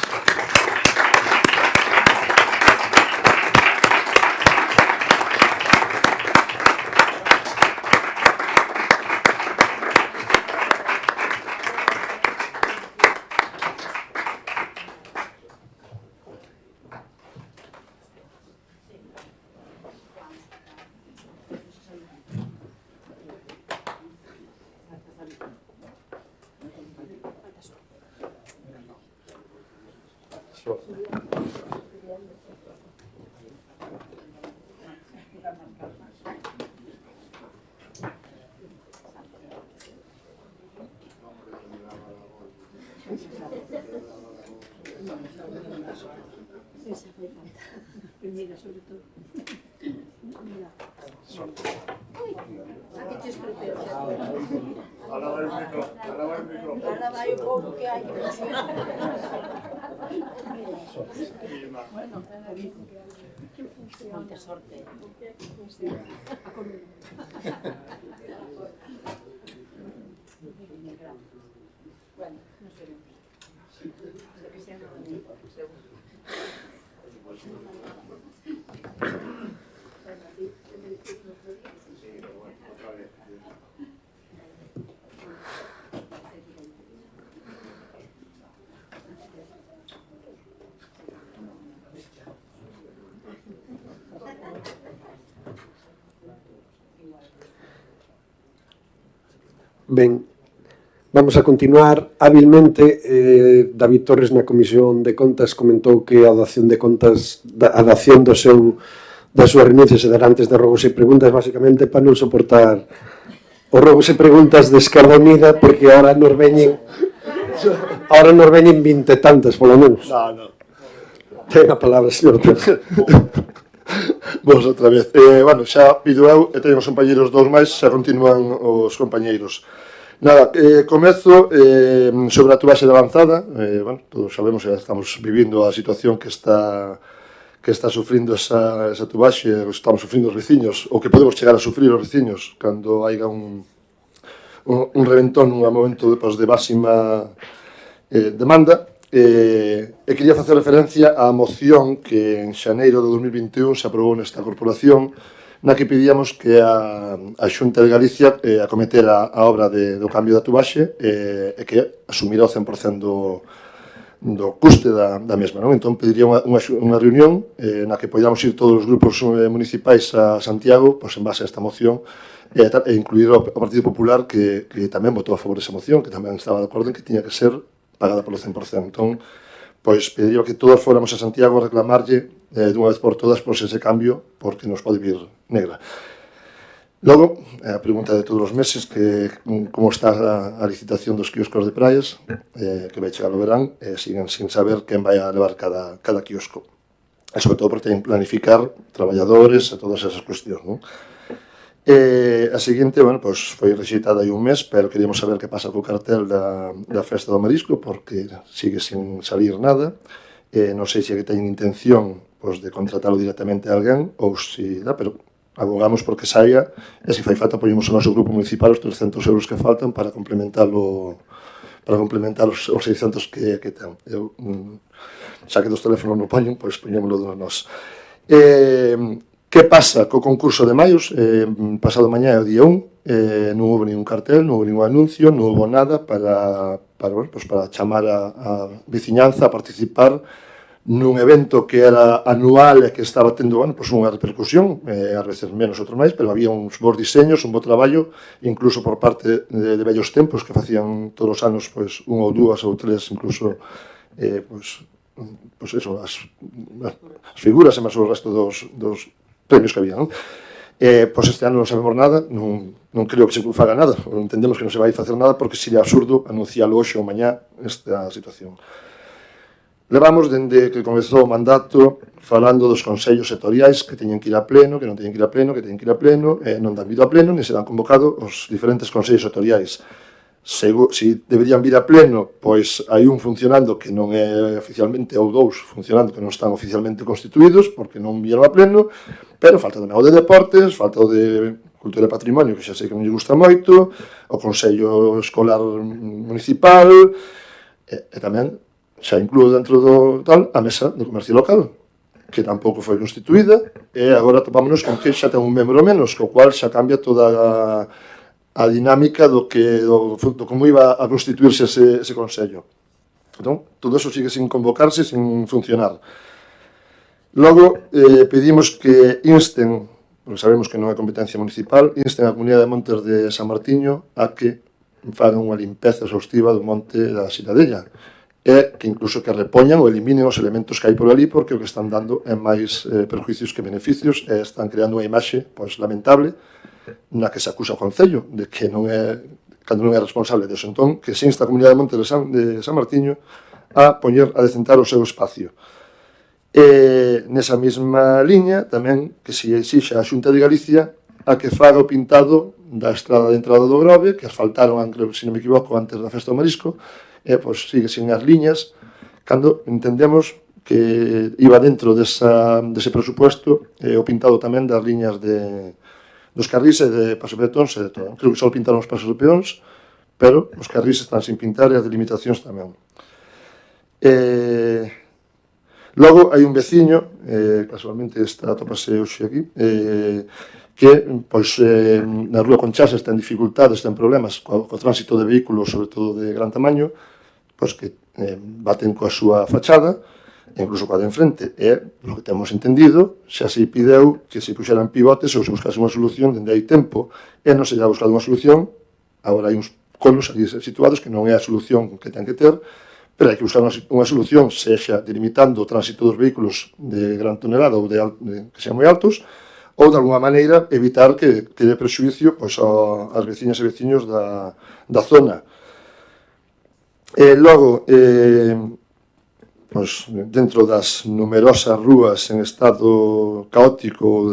Ben, vamos a continuar hábilmente. David Torres na Comisión de Contas comentou que a dación de contas, a dación das súas renuncias se dará antes de rogos e preguntas, basicamente para non soportar os rogos e preguntas de Esquerda Unida, porque ahora nos veñen 20 tantas, polo menos. No. Ten a palabra, señor Torres. Vos outra vez. Bueno, xa pido eu e teño os compañeiros dous máis, xa continúan os compañeiros. Nada, comezo sobre a tubaxe de avanzada. Bueno, todos sabemos que estamos vivindo a situación que está sufrindo esa tubaxe, estamos sufrindo os veciños, ou que podemos chegar a sufrir os veciños cando haiga un reventón, un momento de máxima demanda. E quería facer referencia á moción que en xaneiro de 2021 se aprobou nesta corporación, na que pedíamos que a Xunta de Galicia acometera a obra do cambio da tubaxe e que asumira o 100% do custe da mesma. Non? Entón, pediría unha reunión na que podamos ir todos os grupos municipais a Santiago, pois en base a esta moción, e incluir o Partido Popular, que tamén votou a favor desa moción, que tamén estaba de acordo en que tiña que ser pagada polo 100%. Entón, pois pediría que todos fóramos a Santiago a reclamarlle dunha vez por todas pois ese cambio, porque nos pode vir negra. Logo, a pregunta de todos os meses, que como está a licitación dos quioscos de praias, que vai chegar o verán, siguen sin saber quen vai a levar cada quiosco. E sobre todo porque ten que planificar traballadores e todas esas cuestións, non? A seguinte, bueno, pois foi rexeitada hai un mes, pero queríamos saber que pasa co cartel da Festa do Marisco, porque sigue sin salir nada. Non sei se teñen intención pois, de contratalo directamente a alguén, ou se dá, pero abogamos porque saia, e se fai falta, poñemos o noso grupo municipal os 300 euros que faltan para complementar os 600 que ten. Eu, xa que dos teléfonos non poñen, pois poñémoslo dos nós. Que pasa co concurso de Maios? Pasado mañá é o día 1, non houve ningún cartel, non houve ningún anuncio, non houve nada para chamar a veciñanza a participar nun evento que era anual e que estaba tendo unha repercusión, a veces menos, outros máis, pero había uns bons diseños, un bo traballo, incluso por parte de vellos tempos que facían todos os anos un ou dúas ou tres, incluso eso, as figuras e máis o resto dos premios que había, non? Pois este ano non sabemos nada, non creo que se faga nada, entendemos que non se vai facer nada porque sería absurdo anuncialo hoxe ou mañá esta situación. Levamos dende que comezou o mandato falando dos consellos sectoriais que teñen que ir a pleno, que non teñen que ir a pleno, que teñen que ir a pleno, non dan vida a pleno, nem se dan convocado os diferentes consellos sectoriais. Se deberían vir a pleno, pois hai un funcionando que non é oficialmente, ou dous funcionando que non están oficialmente constituídos, porque non vieron a pleno, pero falta o de deportes, falta o de cultura e patrimonio, que xa sei que non lle gusta moito, o Consello Escolar Municipal, e tamén xa incluo dentro do tal a Mesa do Comercio Local, que tampouco foi constituída, e agora topámonos con que xa ten un membro menos, co cual xa cambia toda a dinámica do como iba a constituirse ese Consello. Entón, todo eso sigue sin convocarse, sin funcionar. Logo, pedimos que insten, porque sabemos que non é competencia municipal, insten a Comunidade de Montes de San Martiño a que fagan unha limpeza exhaustiva do monte da Cidadella, e que incluso que repoñan ou eliminen os elementos que hai por ali, porque o que están dando é máis perjuicios que beneficios, e están creando unha imaxe lamentable na que se acusa o Concello de que cando non é responsable deso. Entón, que se insta a Comunidade de Montes de San Martiño a decentar o seu espacio. E nesa mesma liña tamén que se exixa a Xunta de Galicia a que faga o pintado da estrada de entrada do Grove, que asfaltaron, se non me equivoco, antes da Festa do Marisco, e pois sigue sin as liñas, cando entendemos que iba dentro dese presupuesto o pintado tamén das liñas dos carrís e de pasos de peóns e de todo. Creo que só pintaron os pasos de peóns, pero os carrís están sin pintar e as delimitacións tamén. Logo, hai un veciño, casualmente atopase hoxe aquí, que na rúa Conchases ten dificultades, ten problemas co tránsito de vehículos, sobre todo de gran tamaño, que baten coa súa fachada, incluso coa de enfrente, e, polo que temos entendido, xa se pideu que se puxeran pivotes ou se buscase unha solución dende hai tempo, e non se lle ha buscado unha solución. Agora hai uns conos ali situados que non é a solución que ten que ter, pero hai que buscar unha solución, sexa delimitando o tránsito dos vehículos de gran tonelada ou que sean moi altos, ou de alguma maneira evitar que dé prexuicio ás veciñas e veciños da zona. Logo, dentro das numerosas rúas en estado caótico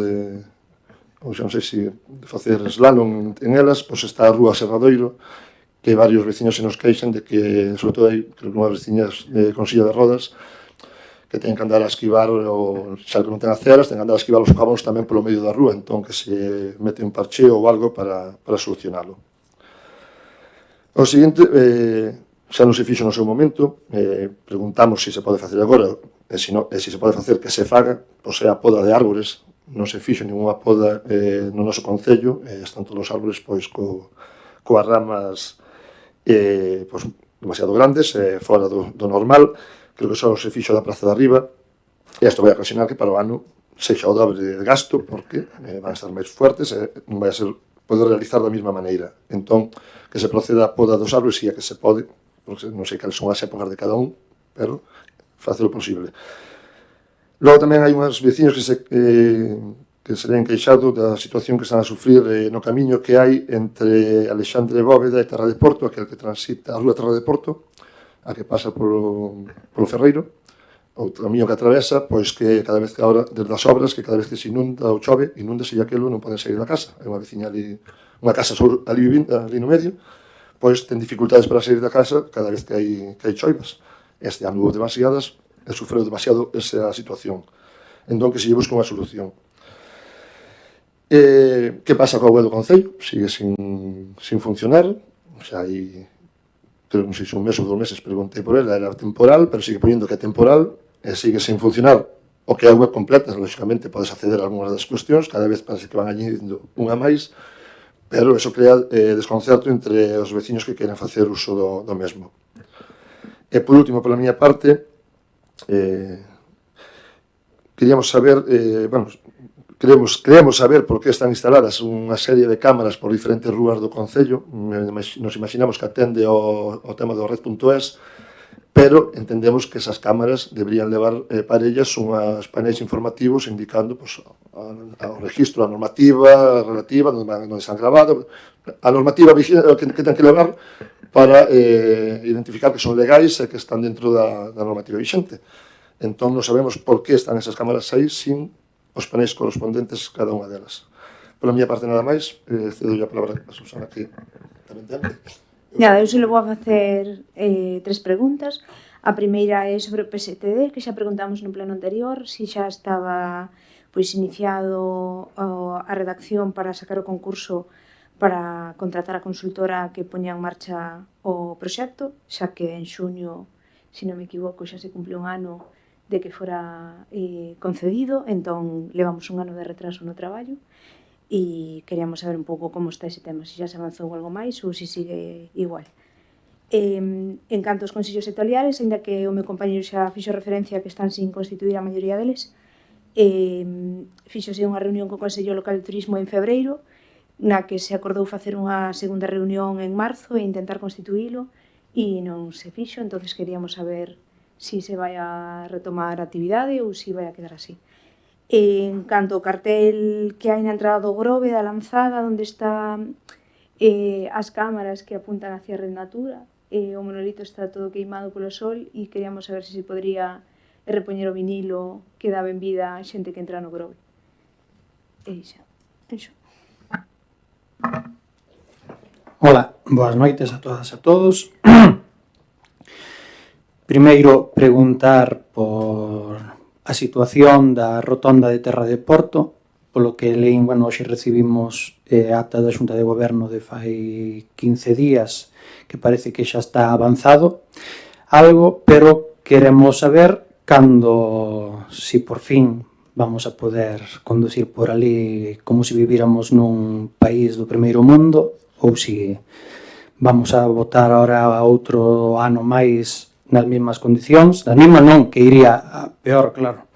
ou xa non sei se de facer slalom en elas, está a rúa Serradoiro, que varios veciños se nos queixan de que, sobre todo hai, creo que unhas veciñas con silla de rodas, que teñen que andar a esquivar, ou xa que non ten aceras, teñen que andar a esquivar os cabóns tamén polo medio da rúa, entón que se mete un parcheo ou algo para solucionalo. O seguinte, xa non se fixo no seu momento, preguntamos se se pode facer agora, e se se pode facer que se faga, pois é a poda de árbores, non se fixo ninguna poda no noso concello, están todos os árbores pois coas ramas pois, demasiado grandes, fora do normal, creo que só se fixo da Praza de Arriba, e isto vai a ocasionar que para o ano sexa o dobre de gasto, porque van a estar máis fuertes e non vai a ser poder realizar da mesma maneira. Entón, que se proceda a poda dos árboles, si é que se pode, porque non sei cales son as épocas de cada un, pero facer o posible. Logo tamén hai unhas veciños que se ven queixado da situación que están a sufrir no camiño que hai entre Alexandre Bóveda e Terra de Porto, aquel que transita a rúa Terra de Porto, a que pasa polo Ferreiro, o camiño que atravesa, pois que cada vez que agora, desde as obras, que cada vez que se inunda ou chove, inúndase e aquilo non poden sair da casa. É unha veciña ali, unha casa ali no medio, pois ten dificultades para sair da casa cada vez que hai choivas. Este ano houve demasiadas e sufreu demasiado esa situación. Entón, que se lle busca unha solución. Que pasa coa web do Concello? Sigue sin funcionar. Xa hai, creo que non sei se un mes ou 2 meses preguntei por ela, era temporal, pero sigue poniendo que é temporal, e sigue sin funcionar o que é a web completa. Lógicamente podes acceder a algunhas das cuestións, cada vez parece que van añadindo unha máis, pero eso crea desconcerto entre os veciños que queren facer uso do mesmo. E por último, pola miña parte, queríamos saber, queremos saber por que están instaladas unha serie de cámaras por diferentes rúas do Concello. Nos imaginamos que atende ao tema do Red.es, pero entendemos que esas cámaras deberían levar parellas unhas paneis informativos indicando pues, ao registro, a normativa relativa, onde están gravados, a normativa que ten que levar para identificar que son legais e que están dentro da normativa vixente. Entón, non sabemos por que están esas cámaras aí sin os paneis correspondentes cada unha delas. Pola miña parte nada máis, cedo a palabra a Susana, que tamén ten. Nada, eu se le vou a facer 3 preguntas. A primeira é sobre o PSTD, que xa preguntamos no pleno anterior, se xa estaba pois iniciado a redacción para sacar o concurso para contratar a consultora que poña en marcha o proxecto, xa que en xuño, se non me equivoco, xa se cumple un ano de que fora concedido, entón levamos un ano de retraso no traballo e queríamos saber un pouco como está ese tema, se xa se avanzou algo máis ou se sigue igual. En canto aos consellos sectoriales, ainda que o meu compañero xa fixo referencia que están sin constituir a maioría deles, fixose unha reunión co Consello Local de Turismo en febreiro, na que se acordou facer unha segunda reunión en marzo e intentar constituílo, e non se fixo, entonces queríamos saber se se vai a retomar a actividade ou se vai a quedar así. En canto ao cartel que hai na entrada do Grove, da Lanzada, onde están as cámaras que apuntan hacia a Red Natura, o monolito está todo queimado polo sol e queríamos saber se se podría repoñer o vinilo que dá ben vida a xente que entra no Grove. E xa, eso. Hola, boas noites a todas e a todos. Primeiro, preguntar por a situación da rotonda de Terra de Porto, polo que leín, hoxe recibimos acta da Xunta de Goberno de fai 15 días, que parece que xa está avanzado algo, pero queremos saber cando, si por fin vamos a poder conducir por ali como se vivíramos nun país do primeiro mundo, ou si vamos a votar ahora outro ano máis nas mesmas condicións, nas mesmas non, que iría a peor, claro.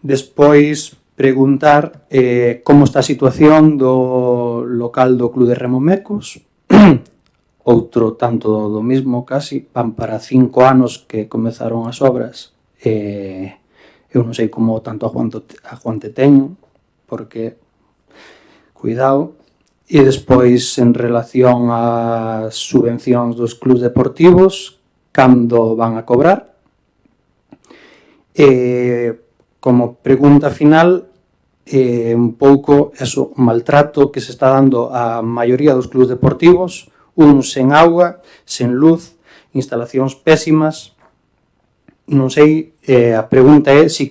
Despois, preguntar como está a situación do local do Club de Remo Mecos, outro tanto do mismo casi, van para 5 anos que comezaron as obras, eu non sei como tanto aguante teñen, porque, cuidado. E despois, en relación ás subvencións dos clubs deportivos, cando van a cobrar. Como pregunta final, un pouco o maltrato que se está dando á maioría dos clubs deportivos, uns sen auga, sen luz, instalacións pésimas. Non sei, a pregunta é se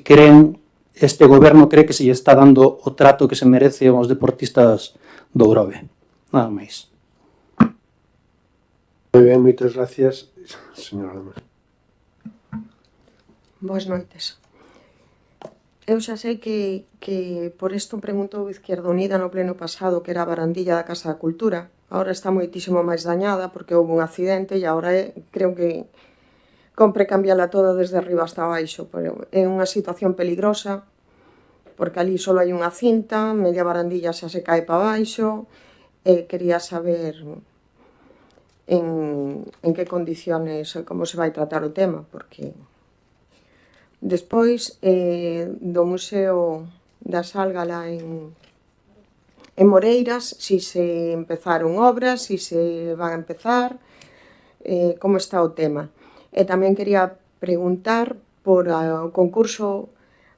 este goberno cree que se lle está dando o trato que se merece aos deportistas do Grove. Nada máis. Moi ben, moitas gracias, señora Lamar. Boas noites. Eu xa sei que por isto preguntou Izquierda Unida no pleno pasado, que era a barandilla da Casa da Cultura. Ahora está moitísimo máis dañada porque houve un accidente e agora creo que compre cambiala toda desde arriba hasta abaixo. Pero é unha situación peligrosa porque ali só hai unha cinta, media barandilla xa se cae para baixo, e quería saber en que condiciones, como se vai tratar o tema, porque despois do Museo da Sálgala en Moreiras, si se empezaron obras, si se van a empezar, como está o tema. E tamén quería preguntar por o concurso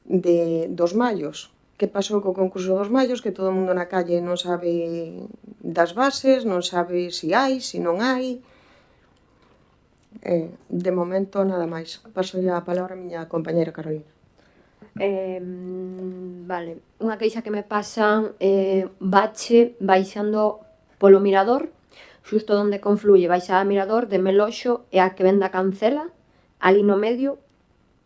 dos mallos. Que pasou co concurso dos mallos, que todo o mundo na calle non sabe das bases, non sabe si hai, si non hai. De momento, nada máis. Paso a palabra a miña compañera Carolina. Vale, unha queixa que me pasan bache baixando polo mirador, xusto onde confluye baixada mirador de Meloxo e a que venda Cancela, ali no medio,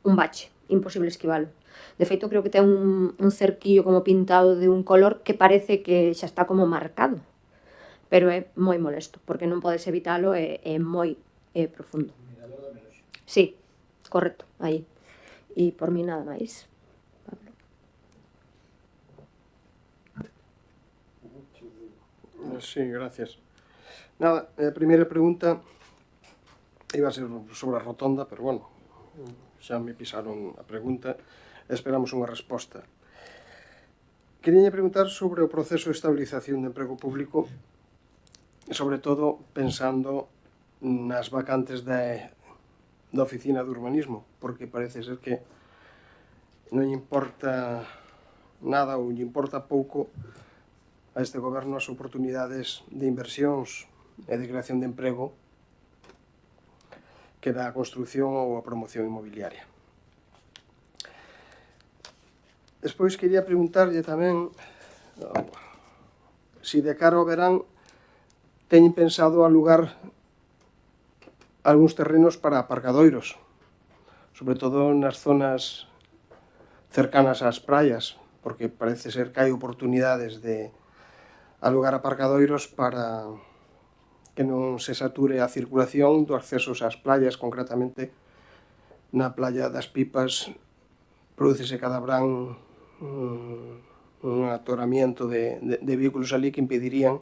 un bache, imposible esquivalo. De feito, creo que ten un cerquillo como pintado de un color que parece que xa está como marcado, pero é moi molesto, porque non podes evitalo, é moi profundo. Sí, correcto, aí. E por mí nada máis. Sí, gracias. Nada, a primeira pregunta iba a ser sobre a rotonda, pero bueno, xa me pisaron a pregunta e esperamos unha resposta. Quería preguntar sobre o proceso de estabilización de emprego público, sobre todo pensando nas vacantes da oficina de urbanismo, porque parece ser que non importa nada ou lle importa pouco a este goberno as oportunidades de inversións e de creación de emprego que dá a construción ou a promoción inmobiliaria. Despois quería preguntarlle tamén se de cara ao verán teñen pensado alugar algúns terrenos para aparcadoiros, sobre todo nas zonas cercanas ás praias, porque parece ser que hai oportunidades de alugar aparcadoiros para que non se sature a circulación do accesos ás playas, concretamente na playa das Pipas prodúcese cada verán un atoramiento de vehículos ali que impedirían,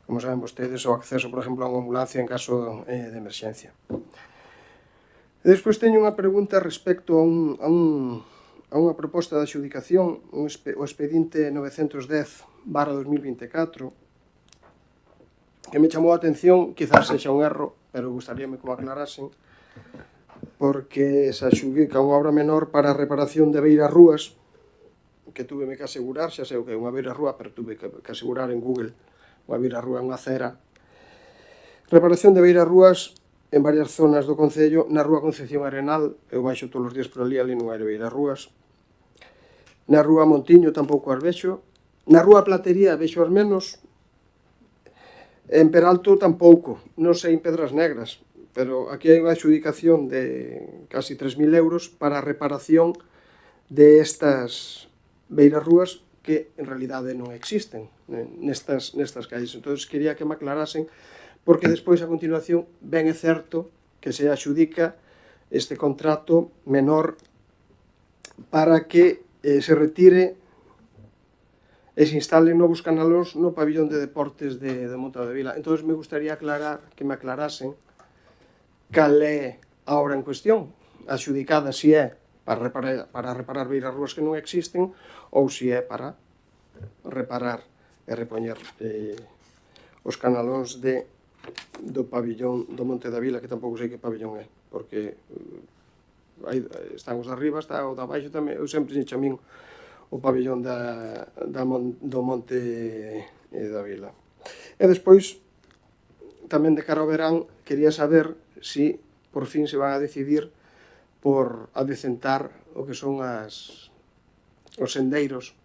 como saben vostedes, o acceso, por exemplo, a unha ambulancia en caso de emerxencia. E despois teño unha pregunta respecto a unha proposta de adxudicación, o expediente 910/2024, que me chamou a atención, quizás sexa un erro, pero gustaríame que o aclarasen, porque se adxudica unha obra menor para a reparación de beiras rúas, que tuve que asegurar, xa sei o que é unha beira rúa, pero tuve que asegurar en Google unha beira rúa, unha acera. Reparación de beiras rúas en varias zonas do Concello, na rúa Concepción Arenal, eu baixo todos os días por ali non hai beiras rúas. Na rúa Montiño tampouco as vexo. Na rúa Platería vexo as menos. En Peralto tampouco, non sei en Pedras Negras, pero aquí hai unha adxudicación de casi 3.000 euros para a reparación de estas beiras rúas que en realidade non existen nestas calles. Entón, quería que me aclarasen, porque despois, a continuación, ben é certo que se adxudica este contrato menor para que se retire e se instalen novos canalóns no pabillón de deportes de Monte da Vila. Entón, me gustaría que me aclarasen cal é a obra en cuestión, adxudicada se é para reparar beiras rúas que non existen ou se é para reparar e repoñer os canalóns do pabillón do Monte da Vila, que tampouco sei que pabillón é, porque están os de arriba, está o de abaixo tamén. Eu sempre chamín o pabillón do Monte da Vila. E despois, tamén de cara ao verán, quería saber se por fin se van a decidir por adecentar o que son os sendeiros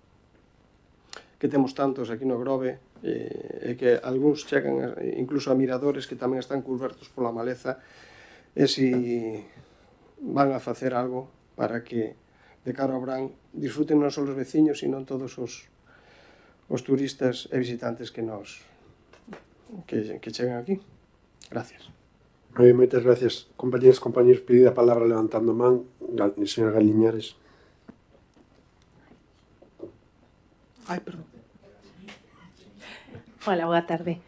que temos tantos aquí no Grove, e que algúns chegan incluso a miradores que tamén están cubiertos pola maleza, e si van a facer algo para que de cara ao Brán disfruten non só os veciños, sino todos os turistas e visitantes que chegan aquí. Gracias. Moitas gracias, compañeros, pide a palabra levantando man, señora Galiñares. Perdón. Hola, boa tarde.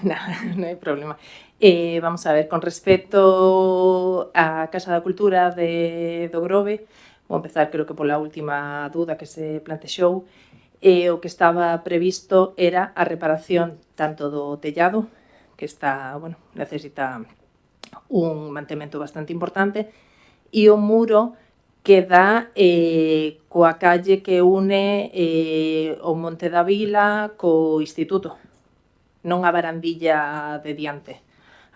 Non hai problema. Vamos a ver, con respecto á Casa da Cultura do Grove, vou empezar creo que pola última dúda que se plantexou. O que estaba previsto era a reparación tanto do tellado, que está, necesita un mantemento bastante importante, e o muro que dá coa calle que une o Monte da Vila co Instituto, non a barandilla de diante.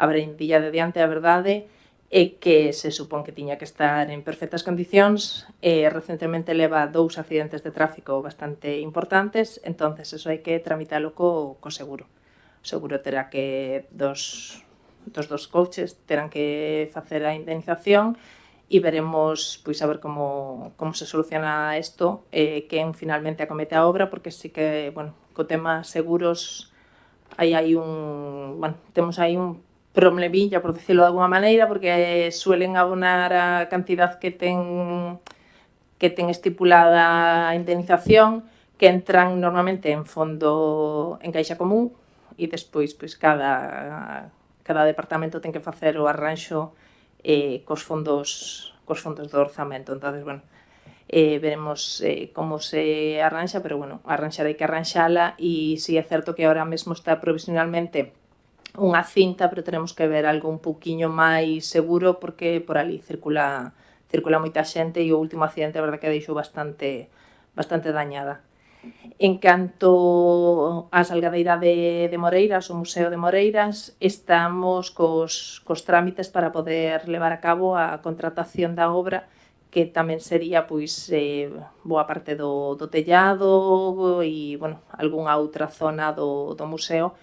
A barandilla de diante, a verdade, é que se supón que tiña que estar en perfectas condicións, recentemente leva 2 accidentes de tráfico bastante importantes, entonces eso hai que tramitalo co seguro. O seguro terá que, dos coches terán que facer a indemnización e veremos, pois, a ver como se soluciona isto, quen finalmente acomete a obra, porque sí que, co tema seguros, temos aí un problemilla, por decirlo de alguna maneira, porque suelen abonar a cantidad que ten estipulada a indemnización, que entran normalmente en fondo en caixa común, e despois cada departamento ten que facer o arranxo cos fondos do orzamento. Entón, veremos como se arranxa, pero arranxar hai que arranxala, e si é certo que ahora mesmo está provisionalmente unha cinta, pero tenemos que ver algo un pouquiño máis seguro, porque por ali circula moita xente, e o último accidente, a verdade, que deixou bastante dañada. En canto á Salgadeira de Moreiras, o Museo de Moreiras, estamos cos trámites para poder levar a cabo a contratación da obra, que tamén sería boa parte do tellado e algunha outra zona do museo,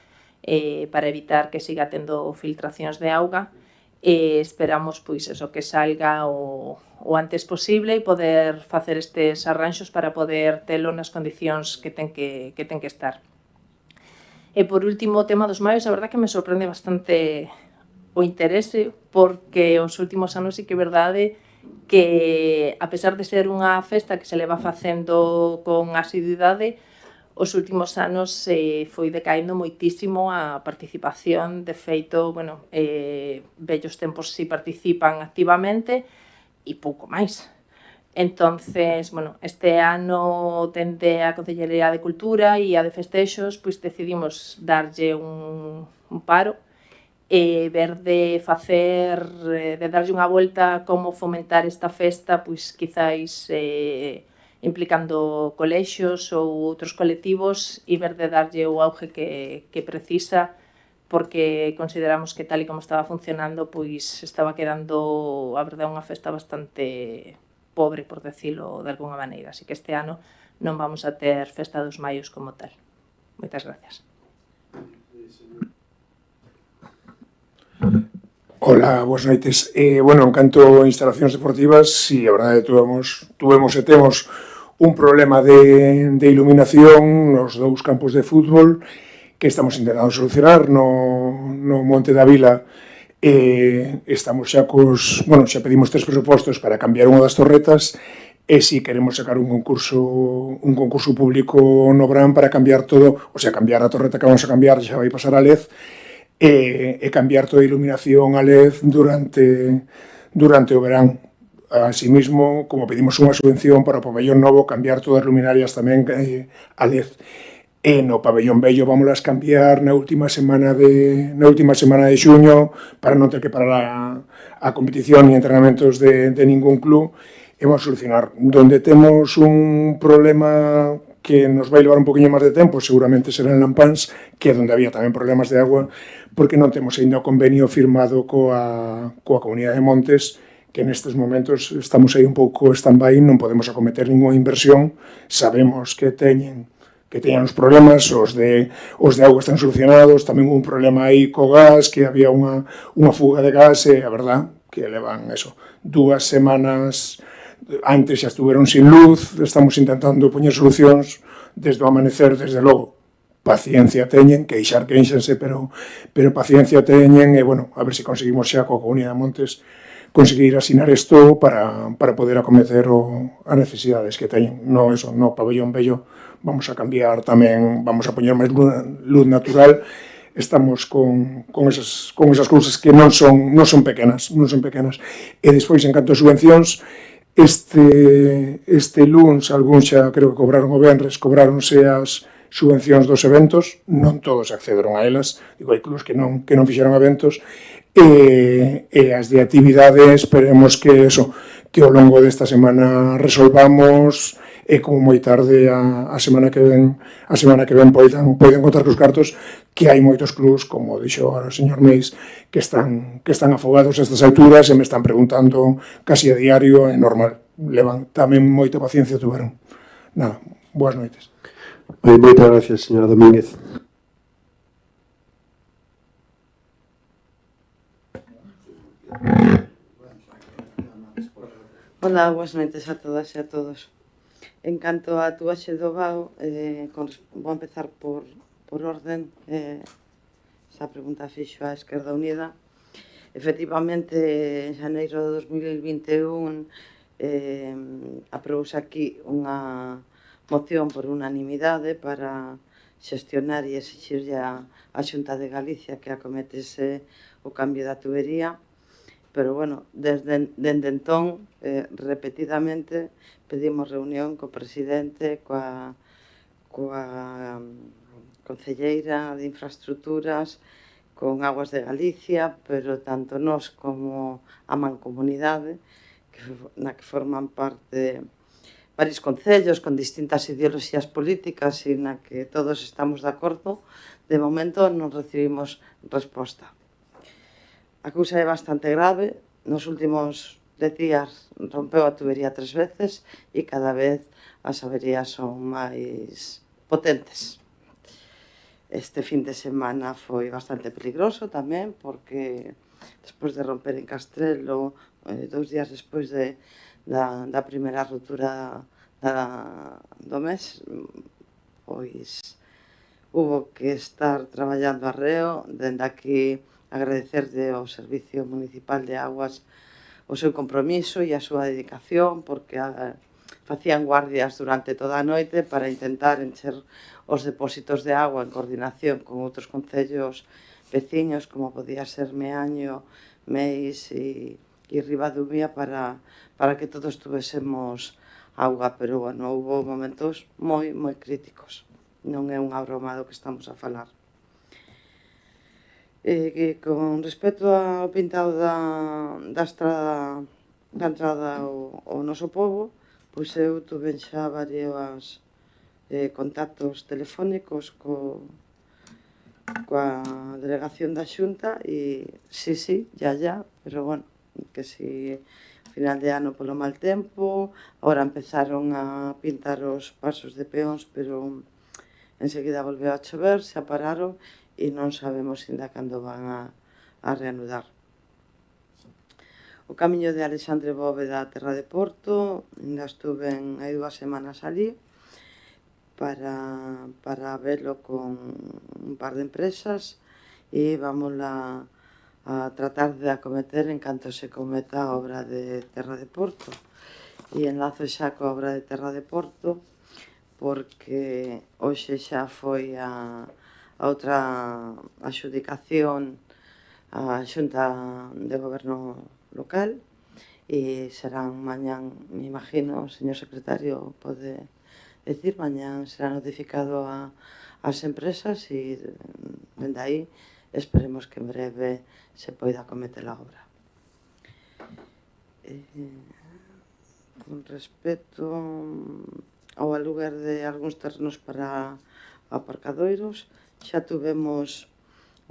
para evitar que siga tendo filtracións de auga. Esperamos que salga o antes posible e poder facer estes arranxos para poder telo nas condicións que ten que estar. E por último, o tema dos maios, a verdade que me sorprende bastante o interese, porque os últimos anos sí que é verdade que, a pesar de ser unha festa que se leva facendo con asiduidade, os últimos anos foi decaendo moitísimo a participación. De feito, vellos tempos si participan activamente e pouco máis. Entonces, este ano, dende a Concellería de Cultura e a de Festexos, decidimos darlle un paro e ver de darlle unha volta como fomentar esta festa, quizáis implicando colexios ou outros colectivos, e ver de darlle o auge que precisa, porque consideramos que tal e como estaba funcionando, estaba quedando, a verdade, unha festa bastante pobre, por decirlo de alguna maneira. Así que este ano non vamos a ter Festa dos Maios como tal. Moitas gracias. Hola, boas noites. En canto a instalacións deportivas, si, a verdade, tuvemos e temos un problema de iluminación nos 2 campos de fútbol que estamos intentando solucionar no Monte da Vila. Estamos xa xa pedimos 3 presupostos para cambiar unha das torretas, e si queremos sacar un concurso público no Brán para cambiar todo, o sea, cambiar a torreta que vamos a cambiar, xa vai pasar a LED, e cambiar toda a iluminación a LED durante o verán. Así mismo, como pedimos unha subvención para o pabellón novo, cambiar todas as luminarias tamén a LED. E no pabellón vello vámolas cambiar na última semana de xuño, para non ter que parar a competición e entrenamentos de ningún club, e vamos a solucionar. Donde temos un problema que nos vai levar un poquinho máis de tempo, seguramente será en Lampáns, que é onde había tamén problemas de agua, porque non temos ainda o convenio firmado coa Comunidade de Montes, que nestes momentos estamos aí un pouco stand-by, non podemos acometer ninguna inversión. Sabemos que teñen teñan os problemas, os de auga están solucionados, tamén hubo un problema aí co gas, que había unha fuga de gas, e a verdad que levan 2 semanas antes xa estuveron sin luz, estamos intentando poñer solucións desde o amanecer, desde logo. Paciencia teñen, queixense, pero paciencia teñen, e, bueno, a ver se conseguimos xa coa Comunidade de Montes conseguir asinar isto para poder acometer as necesidades que teñen. No pabellón vello vamos a cambiar tamén, vamos a poñer máis luz natural. Estamos con esas cousas que non son pequenas. E despois, en canto a subvencións, este luns, algún xa creo que cobraron o venres, cobráronse as subvencións dos eventos, non todos accederon a elas, digo, hai clubs que non fixeron eventos, e as de actividade esperemos que ao longo desta semana resolvamos, e como moi tarde a semana que ven poden contar cos cartos, que hai moitos clubs, como dixo agora o señor Meis, que están afogados a estas alturas e me están preguntando casi a diario, é normal, levan tamén moita paciencia tuveron. Nada, boas noites. Moitas gracias, señora Domínguez. Hola, boas noites a todas e a todos. En canto á atuaxe do BAO, vou empezar por orden, esa pregunta fixo a Esquerda Unida. Efectivamente, en xaneiro de 2021 aprobouse aquí unha moción por unanimidade para xestionar e exixirlle a Xunta de Galicia que acometese o cambio da tubería, pero, bueno, dende entón, repetidamente, pedimos reunión co presidente, coa concelleira de Infraestructuras, con Aguas de Galicia, pero tanto nós como a Mancomunidade, na que forman parte varios concellos con distintas ideoloxías políticas e na que todos estamos de acordo, de momento non recibimos resposta. A cousa é bastante grave. Nos últimos 10 días rompeu a tubería 3 veces e cada vez as averías son máis potentes. Este fin de semana foi bastante peligroso tamén, porque despois de romper en Castrelo, 2 días despois da primeira rotura do mes, pois hubo que estar traballando arreo. Dende aquí agradecerlle ao Servicio Municipal de Aguas o seu compromiso e a súa dedicación, porque facían guardias durante toda a noite para intentar encher os depósitos de agua en coordinación con outros concellos veciños, como podía ser Meaño, Meis e Ribadumia, para que todos tuvésemos auga. Pero, bueno, houve momentos moi críticos. Non é unha broma do que estamos a falar. Con respecto ao pintado da estrada da entrada ao noso pobo, pois eu tuve xa varios contactos telefónicos coa delegación da Xunta e sí, pero, bueno, que si final de ano polo mal tempo, agora empezaron a pintar os pasos de peóns, pero enseguida volveu a chover, xa pararon e non sabemos ainda cando van a reanudar. O camiño de Alexandre Bóveda a Terra de Porto, ainda estuve hai 2 semanas ali para velo con un par de empresas e vamos a tratar de acometer en canto se cometa a obra de Terra de Porto. E enlazo xa coa obra de Terra de Porto, porque hoxe xa foi a outra adxudicación á Xunta de Goberno local e serán mañán, me imagino, o señor secretario pode decir, mañán será notificado ás empresas e dende aí esperemos que en breve se poida acometer a obra. Con respecto ao aluguer de algúns terrenos para aparcadoiros, xa tuvemos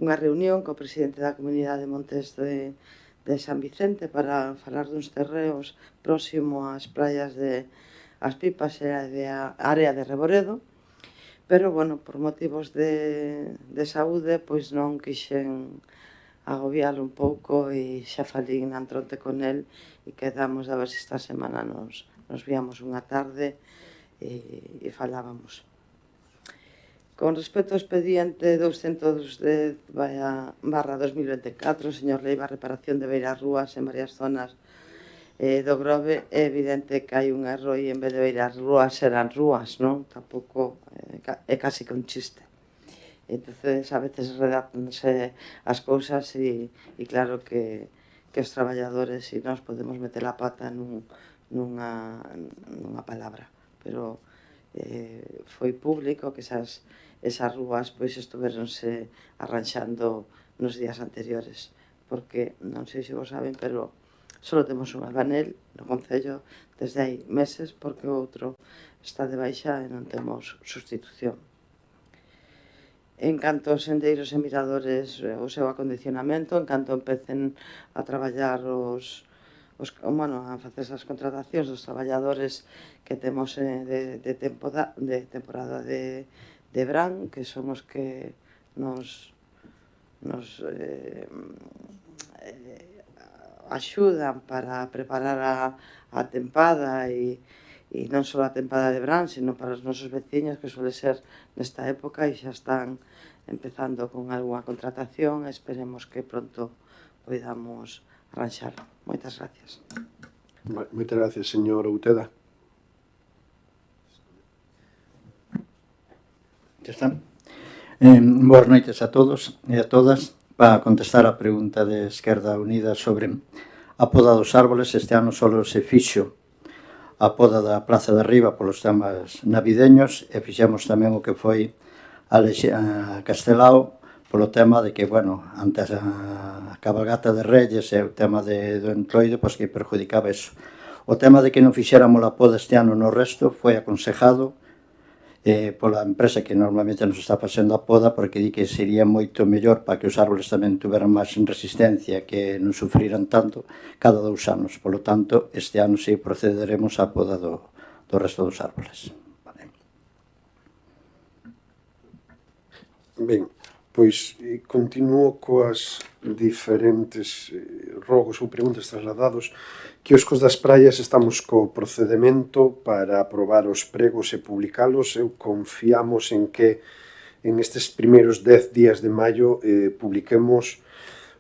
unha reunión co presidente da Comunidade de Montes de San Vicente para falar duns terreos próximo ás praias de As Pipas e a área de Reboredo, pero, bueno, por motivos de saúde, pois non quixen agobialo un pouco e xa falín antronte con el e quedamos a ver se esta semana nos víamos unha tarde e falábamos. Con respecto ao expediente 210/2024, señor Leiva, reparación de beiras rúas en varias zonas do Grove, é evidente que hai un erro e en vez de beiras rúas serán rúas, non? Tampouco é casi que un chiste. Entonces, a veces redactanse as cousas e claro que os traballadores e nós podemos meter a pata nunha palabra, pero foi público que esas rúas pois estuveronse arranxando nos días anteriores, porque non sei se vos saben, pero só temos un albanel no Concello desde hai meses, porque o outro está de baixa e non temos sustitución. En canto aos sendeiros e miradores, o seu acondicionamento, en canto empecen a traballar a facer esas contratacións dos traballadores que temos de temporada de verán, que son os que nos axudan para preparar a tempada e non só a tempada de verán, sino para os nosos veciños, que suele ser nesta época, e xa están empezando con algunha contratación. Esperemos que pronto podamos arranxarlo. Moitas gracias. Moitas gracias, señor Outeda. Ya está. Boas noites a todos e a todas. Para contestar a pregunta de Esquerda Unida sobre a poda dos árboles, este ano só se fixo a poda da Praza de Arriba polos temas navideños e fixemos tamén o que foi a Castelao polo tema de que, bueno, antes a cabalgata de Reyes e o tema do Entroido, pois que perjudicaba eso. O tema de que non fixéramos a poda este ano no resto foi aconsejado pola empresa que normalmente nos está facendo a poda, porque di que sería moito mellor para que os árboles tamén tuveran máis resistencia, que non sufriran tanto cada 2 anos. Polo tanto, este ano sí procederemos á poda do resto dos árboles. Ben, pois continuo coas diferentes rogos ou preguntas trasladados. Quioscos das praias, estamos co procedemento para aprobar os pregos e publicalos. Eu confiamos en que en estes primeiros 10 días de maio publiquemos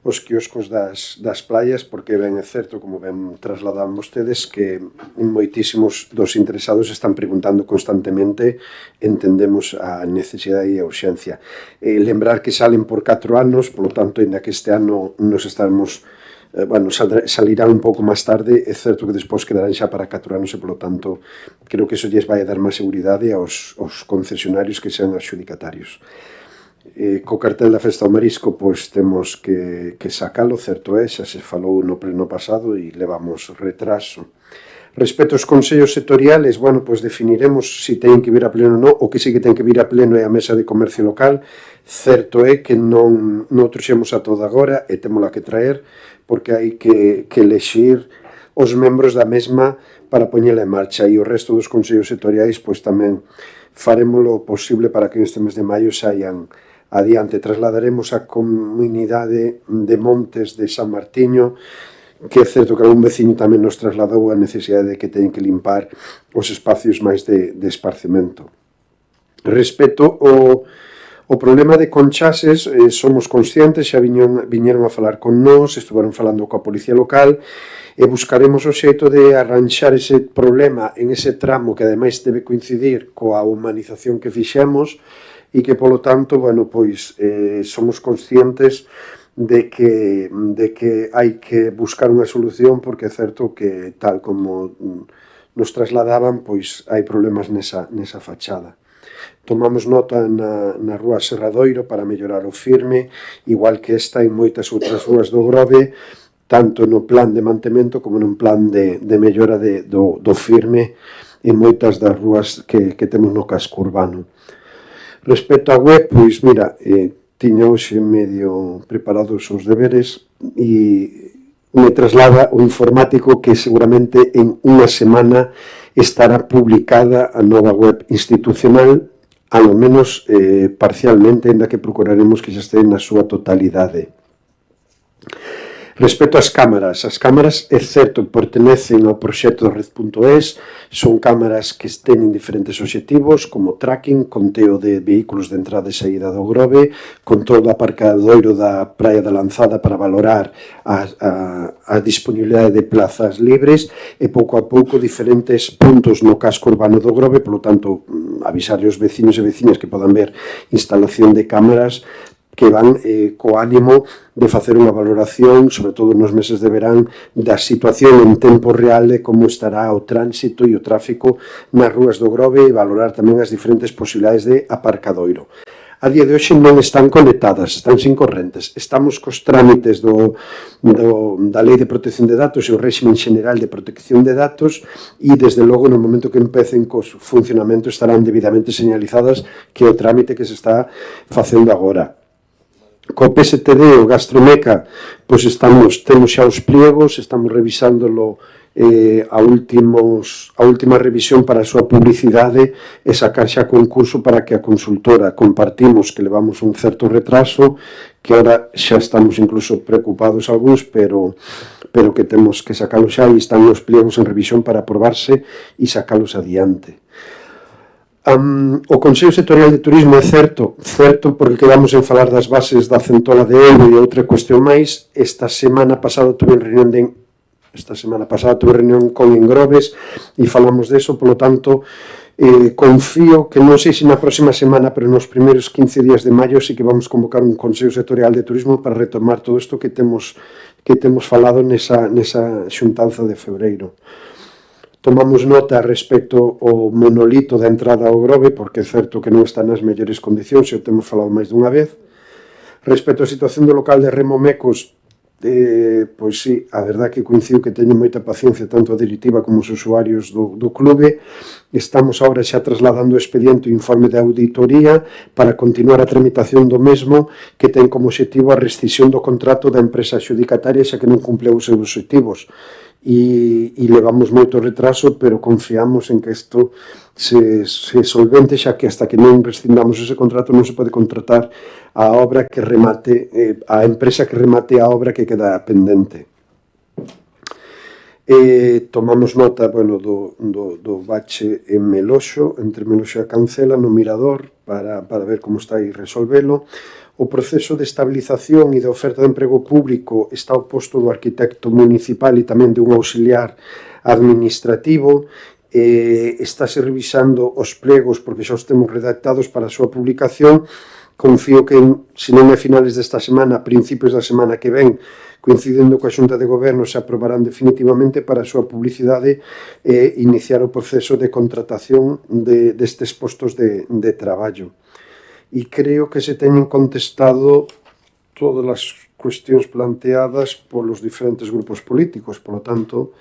os quioscos das praias, porque ben é certo, como ben trasladaban vostedes, que moitísimos dos interesados están preguntando constantemente, entendemos a necesidade e a urxencia. Lembrar que salen por 4 anos, polo tanto, ainda que este ano nos estaremos salirán un pouco máis tarde, é certo que despois quedarán xa para 4 anos e, polo tanto, creo que iso lles vai a dar máis seguridade aos concesionarios que sean adxudicatarios. Co cartel da Festa do Marisco, pois temos que sacalo, certo é, xa se falou no pleno pasado e levamos retraso. Respecto aos consellos sectoriales, bueno, pois definiremos se teñen que vir a pleno ou non. O que sí que ten que vir a pleno é a mesa de comercio local. Certo é que non trouxemos a toda agora e témola que traer, porque hai que elexir os membros da mesma para poñela en marcha, e o resto dos consellos sectoriais pois tamén faremos o posible para que neste mes de maio saian adiante. Trasladaremos a comunidade de Montes de San Martiño, que é certo que algún veciño tamén nos trasladou a necesidade de que teñen que limpar os espacios máis de esparcimento. Respecto ao problema de conchases, somos conscientes, xa viñeron a falar con nós, estuveron falando coa Policía Local, e buscaremos o xeito de arranxar ese problema en ese tramo que ademais debe coincidir coa humanización que fixemos, e que, polo tanto, bueno, pois somos conscientes de que hai que buscar unha solución, porque é certo que, tal como nos trasladaban, pois hai problemas nesa fachada. Tomamos nota na rúa Serradoiro para mellorar o firme, igual que esta en moitas outras rúas do Grove, tanto no plan de mantemento como no plan de mellora do firme en moitas das rúas que temos no casco urbano. Respecto á web, pois mira, tiña hoxe medio preparados os deberes e me traslada o informático que seguramente en unha semana estará publicada a nova web institucional, ao menos parcialmente, ainda que procuraremos que xa esteen na súa totalidade. Respecto ás cámaras é certo que pertenecen ao proxecto Red.es, son cámaras que teñen diferentes obxectivos, como tracking, conteo de vehículos de entrada e saída do Grove, control do aparcadoiro da Praia da Lanzada para valorar a disponibilidade de plazas libres e pouco a pouco diferentes puntos no casco urbano do Grove, polo tanto, avisar aos veciños e veciñas que podan ver instalación de cámaras que van co ánimo de facer unha valoración, sobre todo nos meses de verán, da situación en tempo real de como estará o tránsito e o tráfico nas rúas do Grove e valorar tamén as diferentes posibilidades de aparcadoiro. A día de hoxe non están conectadas, están sin correntes. Estamos cos trámites da Lei de Protección de Datos e o réxime general de protección de datos e, desde logo, no momento que empecen cos funcionamentos estarán debidamente señalizadas, que é o trámite que se está facendo agora. Co PSTD, o Gastromeca, pois temos xa os pliegos, estamos revisándolo a última revisión para a súa publicidade e sacar xa concurso para que a consultora compartimos que levamos un certo retraso, que ahora xa estamos incluso preocupados algúns, pero que temos que sacalo xa e están os pliegos en revisión para aprobarse e sacalos adiante. O Consello Sectorial de Turismo é certo porque quedamos en falar das bases da centola de euro e outra cuestión máis. Esta semana pasada tuve reunión con Engroves e falamos deso, polo tanto, confío que non sei se na próxima semana, pero nos primeiros 15 días de maio sí que vamos convocar un Consello Sectorial de Turismo para retomar todo isto que temos falado nesa xuntanza de febreiro. Tomamos nota respecto ao monolito da entrada ao Grove, porque é certo que non está nas mellores condicións, e o temos falado máis dunha vez. Respecto á situación do local de Remo Mecos, pois sí, a verdade que coincido que teñen moita paciencia tanto a directiva como os usuarios do clube. Estamos agora xa trasladando o expediente e o informe de auditoría para continuar a tramitación do mesmo, que ten como obxectivo a rescisión do contrato da empresa adxudicataria xa que non cumpleu os seus obxectivos. E levamos moito retraso, pero confiamos en que isto se solvente, xa que hasta que non rescindamos ese contrato non se pode contratar a obra que remate, a empresa que remate a obra que queda pendente. Tomamos nota do bache en Meloxo, entre Meloxo e a Cancela, no Mirador, para ver como está e resolvelo. O proceso de estabilización e de oferta de emprego público está ao posto do arquitecto municipal e tamén de un auxiliar administrativo. Estáse revisando os plegos porque xa os temos redactados para a súa publicación. Confío que, se non é finales desta semana, a principios da semana que ven, coincidendo coa Xunta de Goberno, se aprobarán definitivamente para a súa publicidade e iniciar o proceso de contratación destes postos de traballo. E creo que se teñen contestado todas as cuestións planteadas polos diferentes grupos políticos, polo tanto,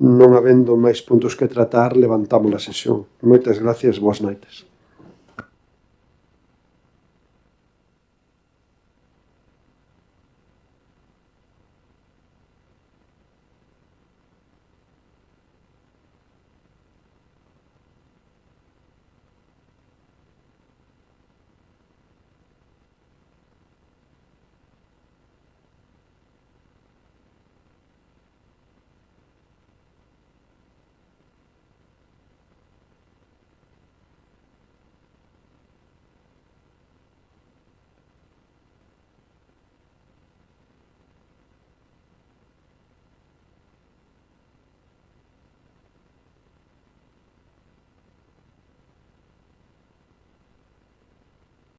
non habendo máis puntos que tratar, levantamos a sesión. Moitas gracias, boas noites.